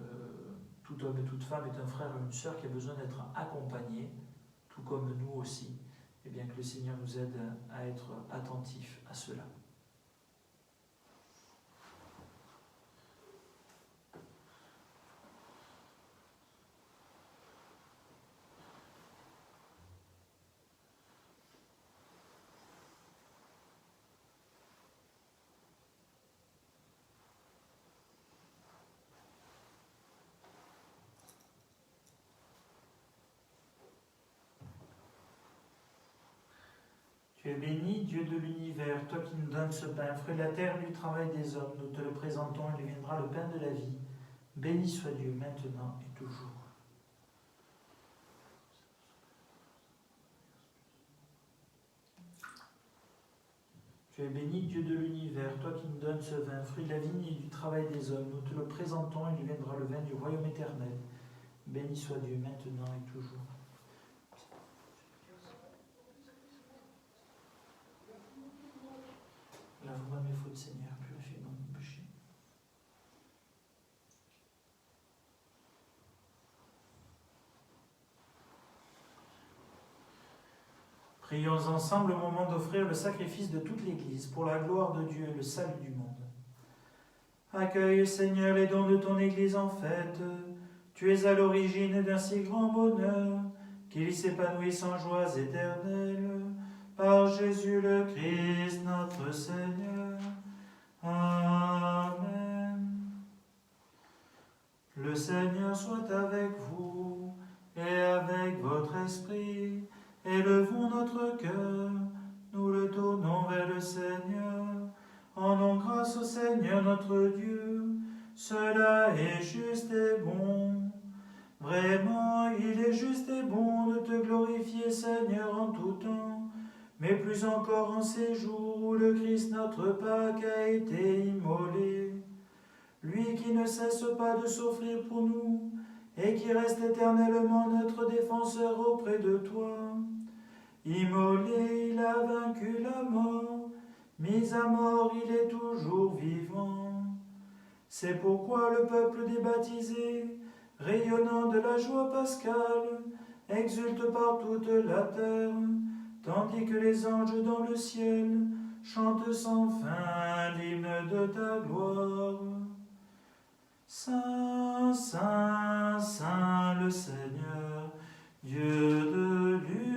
tout homme et toute femme est un frère et une sœur qui a besoin d'être accompagné, tout comme nous aussi. Et bien que le Seigneur nous aide à être attentifs à cela. Tu es béni, Dieu de l'univers, toi qui nous donnes ce pain, fruit de la terre du travail des hommes, nous te le présentons, il deviendra le pain de la vie. Béni soit Dieu maintenant et toujours. Tu es béni, Dieu de l'univers, toi qui nous donnes ce vin, fruit de la vigne et du travail des hommes, nous te le présentons, il deviendra le vin du royaume éternel. Béni soit Dieu maintenant et toujours. Lave-moi de mes fautes, Seigneur, purifie-moi de mes péchés. Prions ensemble au moment d'offrir le sacrifice de toute l'Église pour la gloire de Dieu et le salut du monde. Accueille, Seigneur, les dons de ton Église en fête. Tu es à l'origine d'un si grand bonheur qu'il s'épanouisse en joies éternelles. Par Jésus le Christ, notre Seigneur. Amen. Le Seigneur soit avec vous et avec votre esprit. Élevons notre cœur, nous le tournons vers le Seigneur. Rendons grâce au Seigneur notre Dieu, cela est juste et bon. Vraiment, il est juste et bon de te glorifier, Seigneur, en tout temps, mais plus encore en ces jours où le Christ notre Pâque a été immolé. Lui qui ne cesse pas de s'offrir pour nous et qui reste éternellement notre défenseur auprès de toi. Immolé, il a vaincu la mort, mis à mort, il est toujours vivant. C'est pourquoi le peuple des baptisés, rayonnant de la joie pascale, exulte par toute la terre, tandis que les anges dans le ciel chantent sans fin l'hymne de ta gloire. Saint, Saint, Saint le Seigneur, Dieu de l'univers,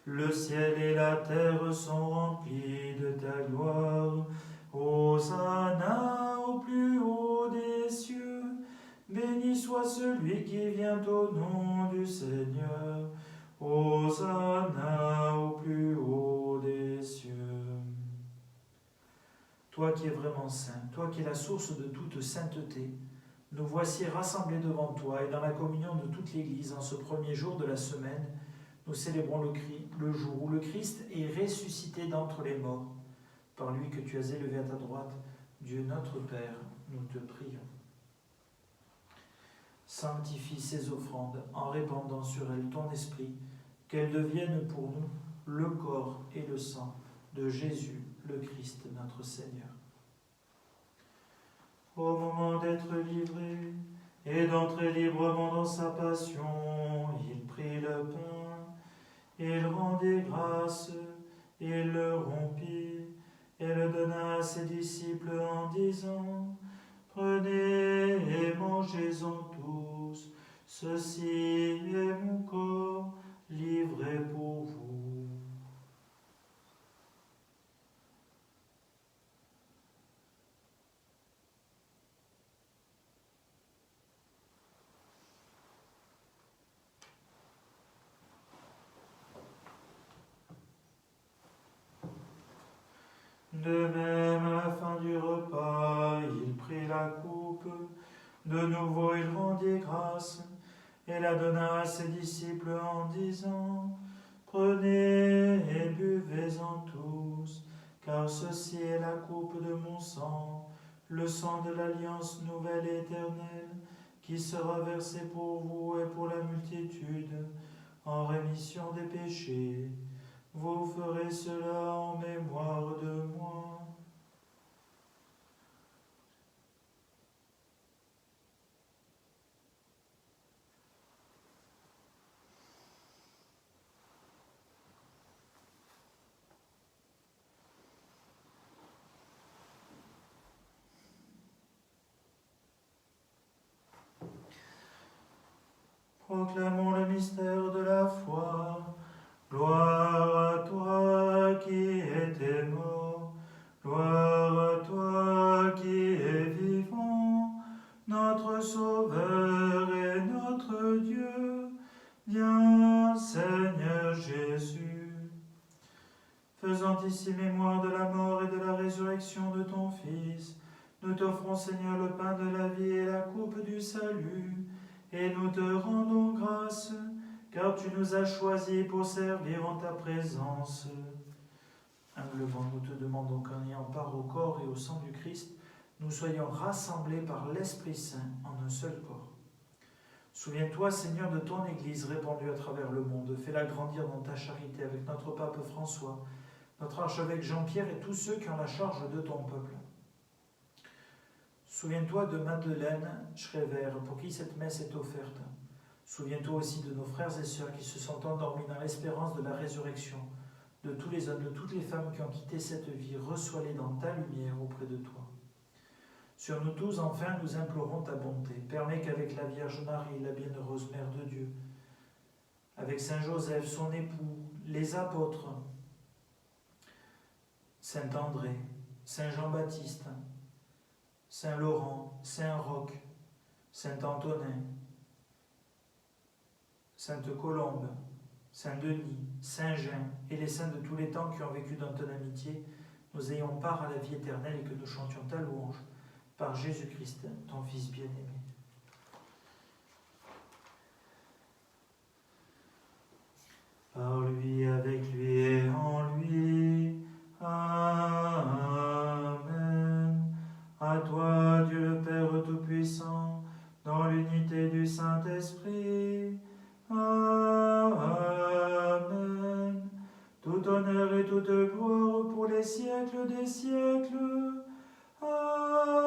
le ciel et la terre sont remplis de ta gloire. Hosanna au plus haut des cieux, béni soit celui qui vient au nom du Seigneur. Hosanna au plus haut des cieux. Toi qui es vraiment saint, toi qui es la source de toute sainteté, nous voici rassemblés devant toi et dans la communion de toute l'Église en ce premier jour de la semaine, nous célébrons le jour où le Christ est ressuscité d'entre les morts. Par lui que tu as élevé à ta droite, Dieu notre Père, nous te prions. Sanctifie ces offrandes en répandant sur elles ton esprit, qu'elles deviennent pour nous le corps et le sang de Jésus, le Christ, notre Seigneur. Au moment d'être livré et d'entrer librement dans sa passion, il prit le pain, il rendit grâce, il le rompit, et le donna à ses disciples en disant : Prenez et mangez-en tous, ceci est mon corps livré pour vous. De même, à la fin du repas, il prit la coupe. De nouveau, il rendit grâce et la donna à ses disciples en disant : Prenez et buvez-en tous, car ceci est la coupe de mon sang, le sang de l'alliance nouvelle et éternelle, qui sera versé pour vous et pour la multitude, en rémission des péchés. Vous ferez cela en mémoire de moi. Proclamons le mystère de la foi. Gloire à toi qui étais mort, gloire à toi qui es vivant, notre Sauveur et notre Dieu. Viens, Seigneur Jésus. Faisant ici mémoire de la mort et de la résurrection de ton Fils, nous t'offrons, Seigneur, le pain de la vie et la coupe du salut, et nous te rendons grâce, car tu nous as choisis pour servir en ta présence. Humblement, nous te demandons qu'en ayant part au corps et au sang du Christ, nous soyons rassemblés par l'Esprit Saint en un seul corps. Souviens-toi, Seigneur, de ton Église répandue à travers le monde. Fais-la grandir dans ta charité avec notre pape François, notre archevêque Jean-Pierre et tous ceux qui ont la charge de ton peuple. Souviens-toi de Madeleine Schrever, pour qui cette messe est offerte. Souviens-toi aussi de nos frères et sœurs qui se sont endormis dans l'espérance de la résurrection, de tous les hommes, de toutes les femmes qui ont quitté cette vie. Reçois-les dans ta lumière auprès de toi. Sur nous tous, enfin, nous implorons ta bonté. Permets qu'avec la Vierge Marie, la bienheureuse Mère de Dieu, avec Saint Joseph, son époux, les apôtres, Saint André, Saint Jean-Baptiste, Saint Laurent, Saint Roch, Saint Antonin, Sainte Colombe, Saint Denis, Saint Jean et les saints de tous les temps qui ont vécu dans ton amitié, nous ayons part à la vie éternelle et que nous chantions ta louange par Jésus-Christ, ton Fils bien-aimé. Par lui, avec lui et en lui. Amen. À toi, Dieu le Père Tout-Puissant, dans l'unité du Saint-Esprit. Amen. Tout honneur et toute gloire pour les siècles des siècles. Amen.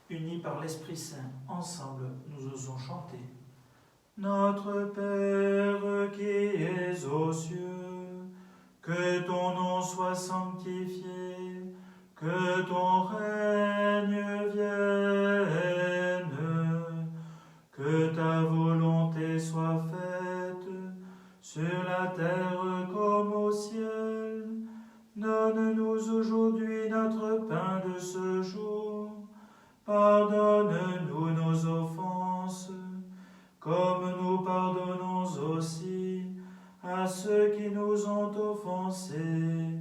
Unis par l'Esprit Saint, ensemble, nous osons chanter. Notre Père qui es aux cieux, que ton nom soit sanctifié, que ton règne vienne, que ta volonté soit faite sur la terre comme au ciel. Donne-nous aujourd'hui notre pain de ce jour. Pardonne-nous nos offenses, comme nous pardonnons aussi à ceux qui nous ont offensés.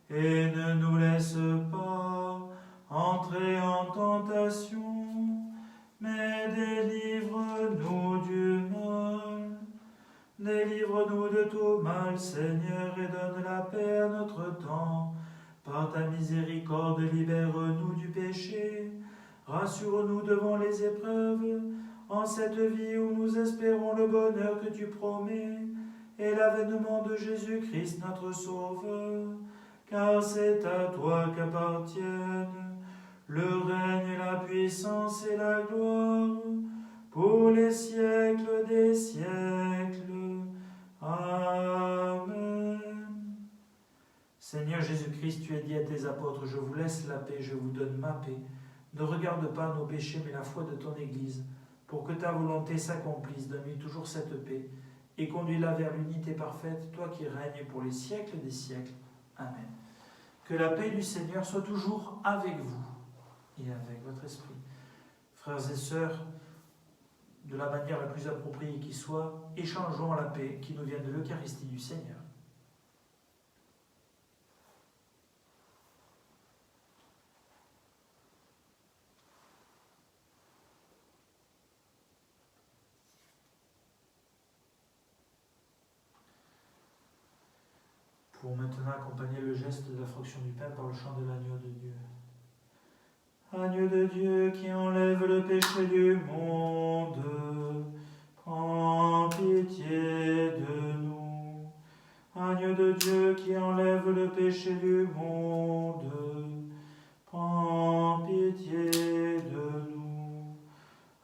Et ne nous laisse pas entrer en tentation, mais délivre-nous du mal. Délivre-nous de tout mal, Seigneur, et donne la paix à notre temps. Par ta miséricorde, libère-nous du péché. Rassure-nous devant les épreuves, en cette vie où nous espérons le bonheur que tu promets et l'avènement de Jésus-Christ notre Sauveur, car c'est à toi qu'appartiennent le règne, la puissance et la gloire pour les siècles des siècles. Amen. Seigneur Jésus-Christ, tu as dit à tes apôtres, je vous laisse la paix, je vous donne ma paix. Ne regarde pas nos péchés, mais la foi de ton Église, pour que ta volonté s'accomplisse. Donne-lui toujours cette paix et conduis-la vers l'unité parfaite, toi qui règnes pour les siècles des siècles. Amen. Que la paix du Seigneur soit toujours avec vous et avec votre esprit. Frères et sœurs, de la manière la plus appropriée qui soit, échangeons la paix qui nous vient de l'Eucharistie du Seigneur. Pour maintenant accompagner le geste de la fraction du pain par le chant de l'agneau de Dieu. Agneau de Dieu qui enlève le péché du monde, prends pitié de nous. Agneau de Dieu qui enlève le péché du monde, prends pitié de nous.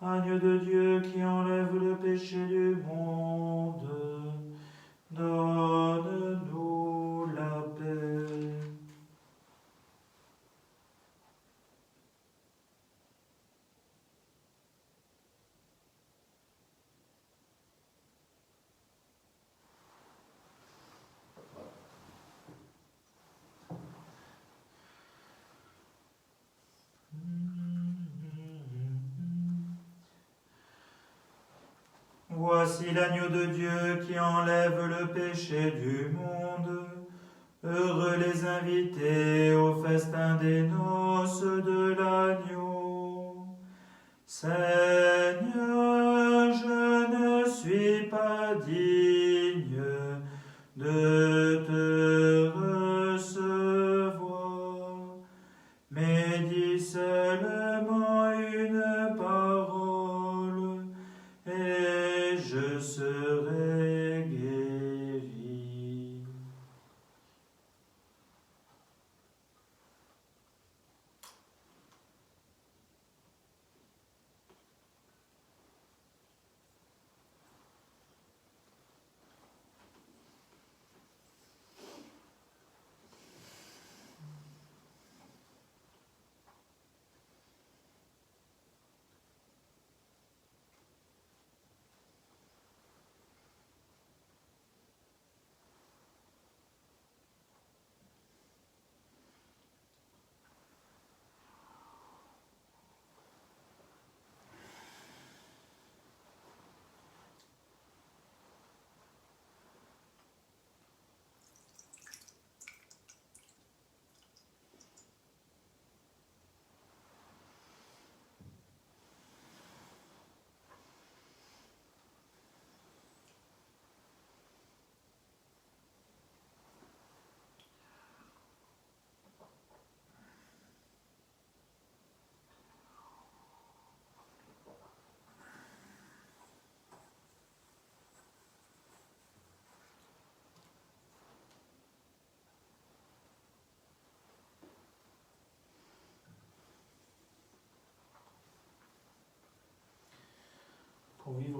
Agneau de Dieu qui enlève le péché du monde, donne-nous la paix. Voici l'agneau de Dieu qui enlève le péché du monde. Heureux les invités au festin des noces de l'agneau. Seigneur, je ne suis pas digne de te recevoir, mais dis seulement une parole et je serai guéri.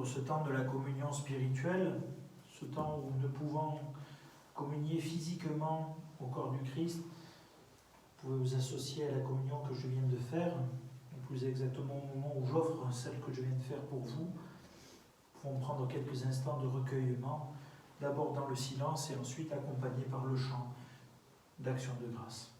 pour ce temps de la communion spirituelle, ce temps où nous pouvons communier physiquement au corps du Christ. Vous pouvez vous associer à la communion que je viens de faire, ou plus exactement au moment où j'offre celle que je viens de faire pour vous. Nous pouvons prendre quelques instants de recueillement, d'abord dans le silence et ensuite accompagné par le chant d'action de grâce.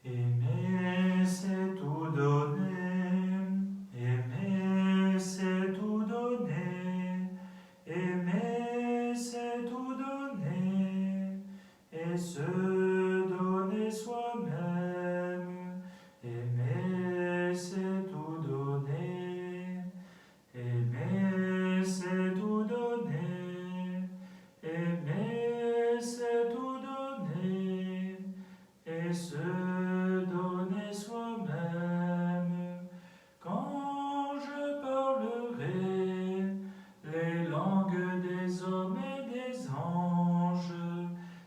Aimer, c'est tout donner. Aimer, c'est tout donner. Aimer, c'est tout donner. Et se donner soi-même. Aimer, c'est tout donner. Aimer, c'est tout donner. Aimer, c'est tout donner. Et se donner soi-même. Quand je parlerai les langues des hommes et des anges,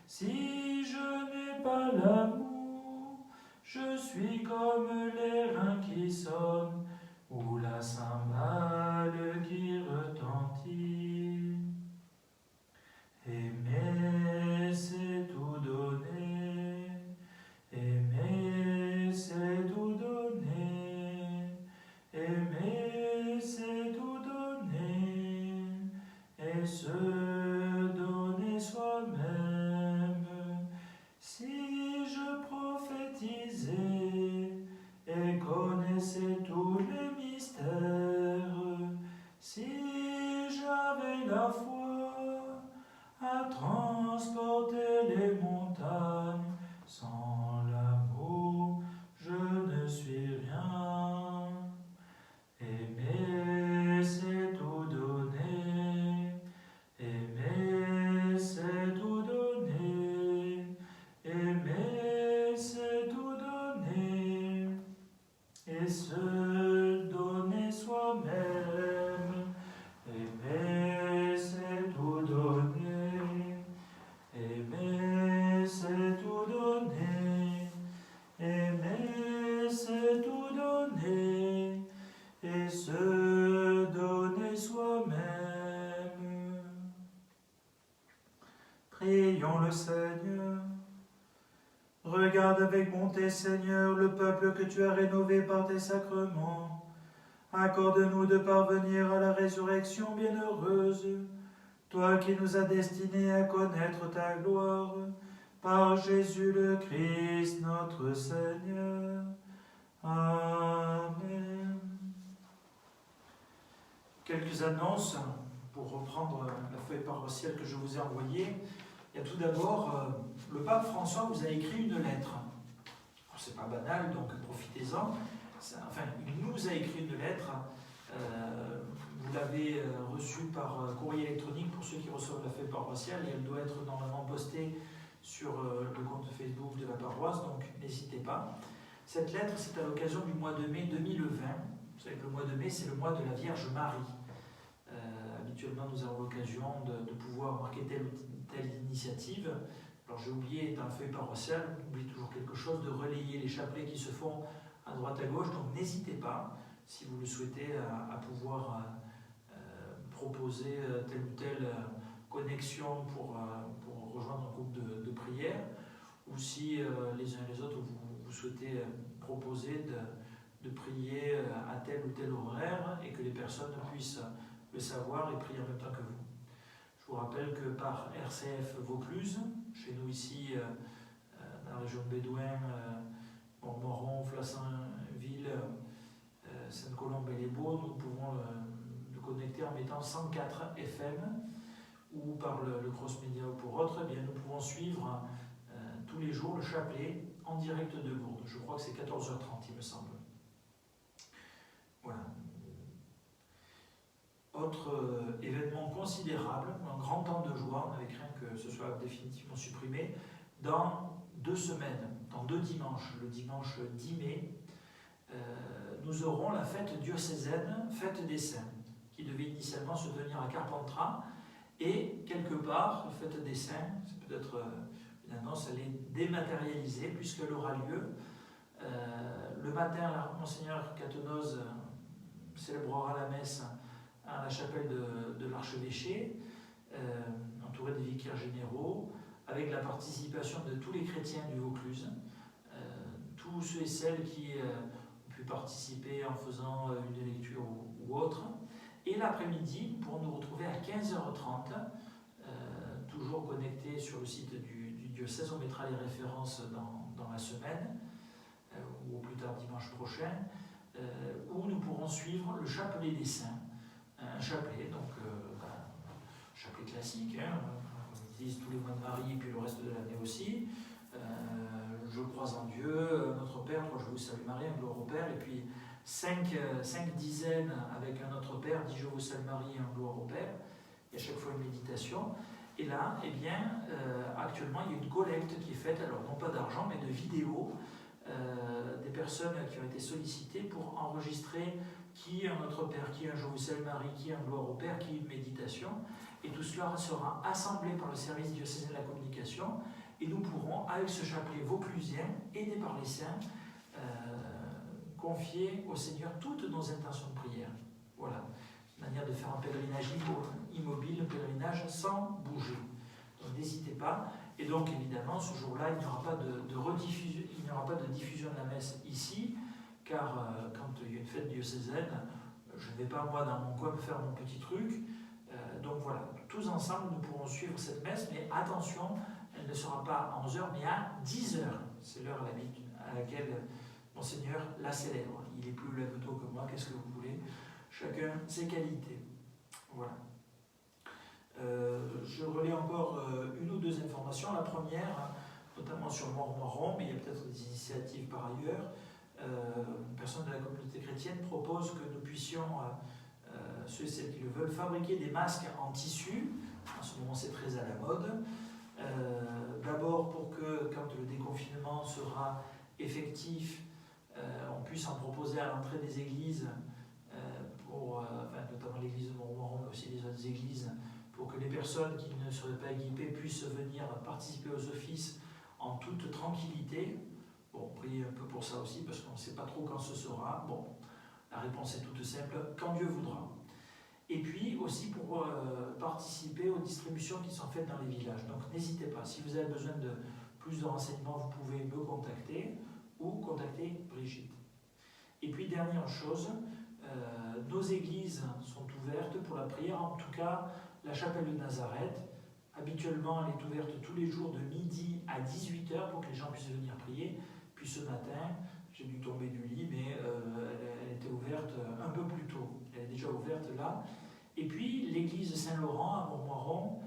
si je n'ai pas l'amour, je suis comme les reins qui sonnent ou la cymbale qui retentit. Aimer, c'est tout donner. Aimer, c'est tout donner. Aimer, c'est tout donner. Et se donner soi-même. Si je prophétisais et connaissais tous les mystères, si j'avais la foi à transporter les montagnes, sans l'amour, je ne suis rien. Aimer, c'est tout donner. Aimer, c'est tout donner. Aimer, c'est tout donner. Et se donner soi-même. Aimer, c'est tout donner. Aimer, c'est tout donner. Aimer, c'est tout donner. Et se donner soi-même. Prions le Seigneur. Regarde avec bonté, Seigneur, le peuple que tu as rénové par tes sacrements. Accorde-nous de parvenir à la résurrection bienheureuse, toi qui nous as destinés à connaître ta gloire, par Jésus le Christ, notre Seigneur. Amen. Quelques annonces pour reprendre la feuille paroissiale que je vous ai envoyée. Il y a tout d'abord, le pape François vous a écrit une lettre. C'est pas banal, donc profitez-en. Enfin, il nous a écrit une lettre. Vous l'avez reçue par courrier électronique pour ceux qui reçoivent la feuille paroissiale et elle doit être normalement postée sur le compte Facebook de la paroisse, donc n'hésitez pas. Cette lettre, c'est à l'occasion du mois de mai 2020. Vous savez que le mois de mai, c'est le mois de la Vierge Marie. Habituellement, nous avons l'occasion de pouvoir marquer telle ou telle initiative. Alors j'ai oublié, dans la feuille paroissiale, j'oublie toujours quelque chose, de relayer les chapelets qui se font à droite à gauche. Donc n'hésitez pas, si vous le souhaitez, à pouvoir proposer telle ou telle connexion pour rejoindre un groupe de prière, ou si les uns et les autres vous souhaitez proposer de prier à tel ou tel horaire et que les personnes puissent le savoir et prier en même temps que vous. Je vous rappelle que par RCF Vaucluse, chez nous ici, dans la région de Bédouin, Montmoron, Flassinville, Sainte-Colombe et les Baux, nous pouvons le connecter en mettant 104 FM, ou par le Cross Média ou pour autre, eh bien, nous pouvons suivre tous les jours le chapelet en direct de Lourdes. Je crois que c'est 14h30, il me semble. Voilà. Autre événement considérable, un grand temps de joie, on avait craint que ce soit définitivement supprimé, dans 2 semaines, dans 2 dimanches, le dimanche 10 mai, nous aurons la fête diocésaine, fête des saints, qui devait initialement se tenir à Carpentras, et quelque part, la fête des saints, c'est peut-être une annonce, elle est dématérialisée, puisqu'elle aura lieu le matin. Là, Monseigneur Catenoz célébrera la messe à la chapelle de l'archevêché, entouré des vicaires généraux, avec la participation de tous les chrétiens du Vaucluse, tous ceux et celles qui ont pu participer en faisant une lecture ou autre. Et l'après-midi, nous pourrons nous retrouver à 15h30, toujours connectés sur le site du diocèse. On mettra les références dans la semaine, ou au plus tard dimanche prochain, où nous pourrons suivre le chapelet des saints. Un chapelet, donc chapelet classique, on utilise tous les mois de Marie et puis le reste de l'année aussi. Je crois en Dieu, notre Père, toi je vous salue Marie, un gloire au Père, et puis 5 dizaines avec un Notre Père, dit je vous salue Marie, un gloire au Père, et à chaque fois une méditation. Et là, eh bien, actuellement, il y a une collecte qui est faite, alors non pas d'argent, mais de vidéos, des personnes qui ont été sollicitées pour enregistrer qui est un Notre Père, qui est un Je vous salue Marie, qui est un gloire au Père, qui est une méditation. Et tout cela sera assemblé par le service diocésain de la communication, et nous pourrons, avec ce chapelet vauclusien, aidé par les saints, confier au Seigneur toutes nos intentions de prière. Voilà, une manière de faire un pèlerinage immobile, un pèlerinage sans bouger. Donc n'hésitez pas. Et donc évidemment, ce jour-là, il n'y aura pas de rediffusion, il n'y aura pas de diffusion de la messe ici, car quand il y a une fête diocésaine, je ne vais pas moi dans mon coin me faire mon petit truc. Donc voilà, tous ensemble nous pourrons suivre cette messe, mais attention, elle ne sera pas à 11h, mais à 10h. C'est l'heure à laquelle Monseigneur la célèbre. Il est plus lève-tôt que moi, qu'est-ce que vous voulez? Chacun ses qualités. Voilà. Je relais encore une ou 2 informations. La première, notamment sur Montmoron, mais il y a peut-être des initiatives par ailleurs. Une personne de la communauté chrétienne propose que nous puissions, ceux et celles qui le veulent, fabriquer des masques en tissu. En ce moment, c'est très à la mode. D'abord pour que, quand le déconfinement sera effectif, on puisse en proposer à l'entrée des églises, notamment l'église de Montmoron, mais aussi les autres églises, pour que les personnes qui ne seraient pas équipées puissent venir participer aux offices en toute tranquillité. Bon, priez un peu pour ça aussi, parce qu'on ne sait pas trop quand ce sera. Bon, la réponse est toute simple, quand Dieu voudra. Et puis aussi pour participer aux distributions qui sont faites dans les villages. Donc n'hésitez pas, si vous avez besoin de plus de renseignements, vous pouvez me contacter ou contacter Brigitte. Et puis dernière chose, nos églises sont ouvertes pour la prière, en tout cas la chapelle de Nazareth. Habituellement, elle est ouverte tous les jours de midi à 18h pour que les gens puissent venir prier. Puis ce matin, j'ai dû tomber du lit, mais elle était ouverte un peu plus tôt. Elle est déjà ouverte là. Et puis l'église Saint-Laurent à Montmoron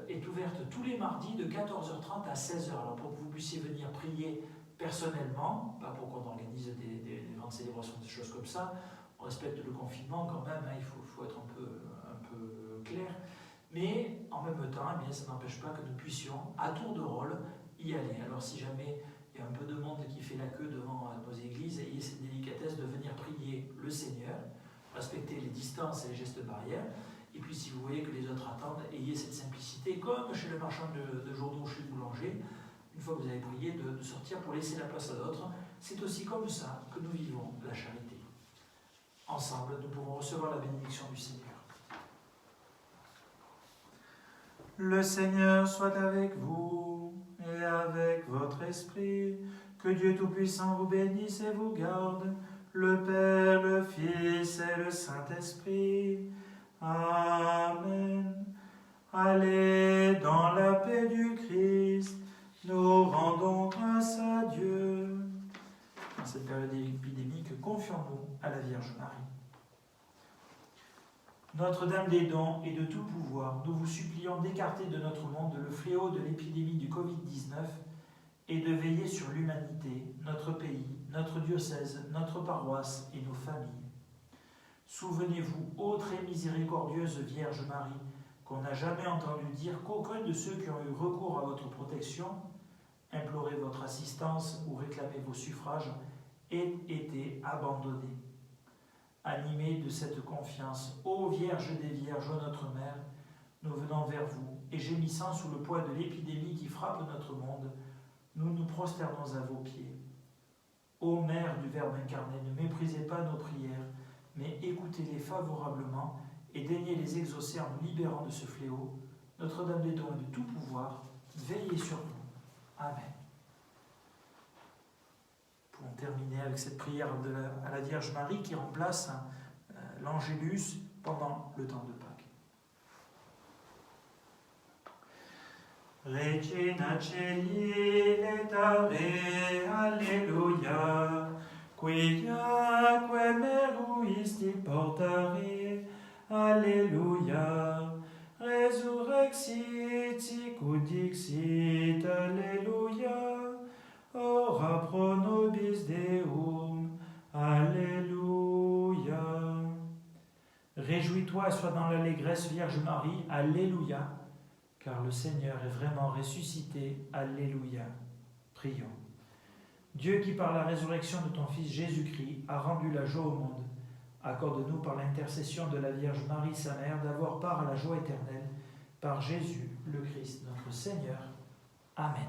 est ouverte tous les mardis de 14h30 à 16h. Alors pour que vous puissiez venir prier personnellement, pas pour qu'on organise des grandes célébrations, des choses comme ça, on respecte le confinement quand même, hein, il faut être un peu clair, mais en même temps, eh bien, ça n'empêche pas que nous puissions, à tour de rôle, y aller. Alors si jamais il y a un peu de monde qui fait la queue devant nos églises, ayez cette délicatesse de venir prier le Seigneur, respecter les distances et les gestes barrières, et puis si vous voyez que les autres attendent, ayez cette simplicité, comme chez le marchand de journaux, chez le boulanger, une fois que vous avez prié, de sortir pour laisser la place à d'autres. C'est aussi comme ça que nous vivons la charité. Ensemble, nous pouvons recevoir la bénédiction du Seigneur. Le Seigneur soit avec vous et avec votre esprit. Que Dieu Tout-Puissant vous bénisse et vous garde, le Père, le Fils et le Saint-Esprit. Amen. Allez dans la paix du Christ, nous rendons grâce à Dieu. Dans cette période épidémique, confions-nous à la Vierge Marie. Notre-Dame des dons et de tout pouvoir, nous vous supplions d'écarter de notre monde le fléau de l'épidémie du Covid-19 et de veiller sur l'humanité, notre pays, notre diocèse, notre paroisse et nos familles. Souvenez-vous, ô très miséricordieuse Vierge Marie, qu'on n'a jamais entendu dire qu'aucun de ceux qui ont eu recours à votre protection, imploré votre assistance ou réclamé vos suffrages, ait été abandonné. Animés de cette confiance, ô Vierge des Vierges, ô notre Mère, nous venons vers vous, et gémissant sous le poids de l'épidémie qui frappe notre monde, nous nous prosternons à vos pieds. Ô Mère du Verbe incarné, ne méprisez pas nos prières, mais écoutez-les favorablement et daignez les exaucer en nous libérant de ce fléau. Notre-Dame des dons et de tout pouvoir, veillez sur nous. Amen. Pour terminer avec cette prière à la Vierge Marie qui remplace l'Angélus pendant le temps de Pâques. Regina Celi letare, Alleluia, quiaque meruisti portare, Alleluia, resurrexit sicut dixit, Alleluia, ora pro nobis Deum, Alléluia. Réjouis-toi, sois dans l'allégresse, Vierge Marie, Alléluia, car le Seigneur est vraiment ressuscité, Alléluia. Prions. Dieu qui par la résurrection de ton Fils Jésus-Christ a rendu la joie au monde, accorde-nous par l'intercession de la Vierge Marie, sa mère, d'avoir part à la joie éternelle, par Jésus le Christ, notre Seigneur. Amen.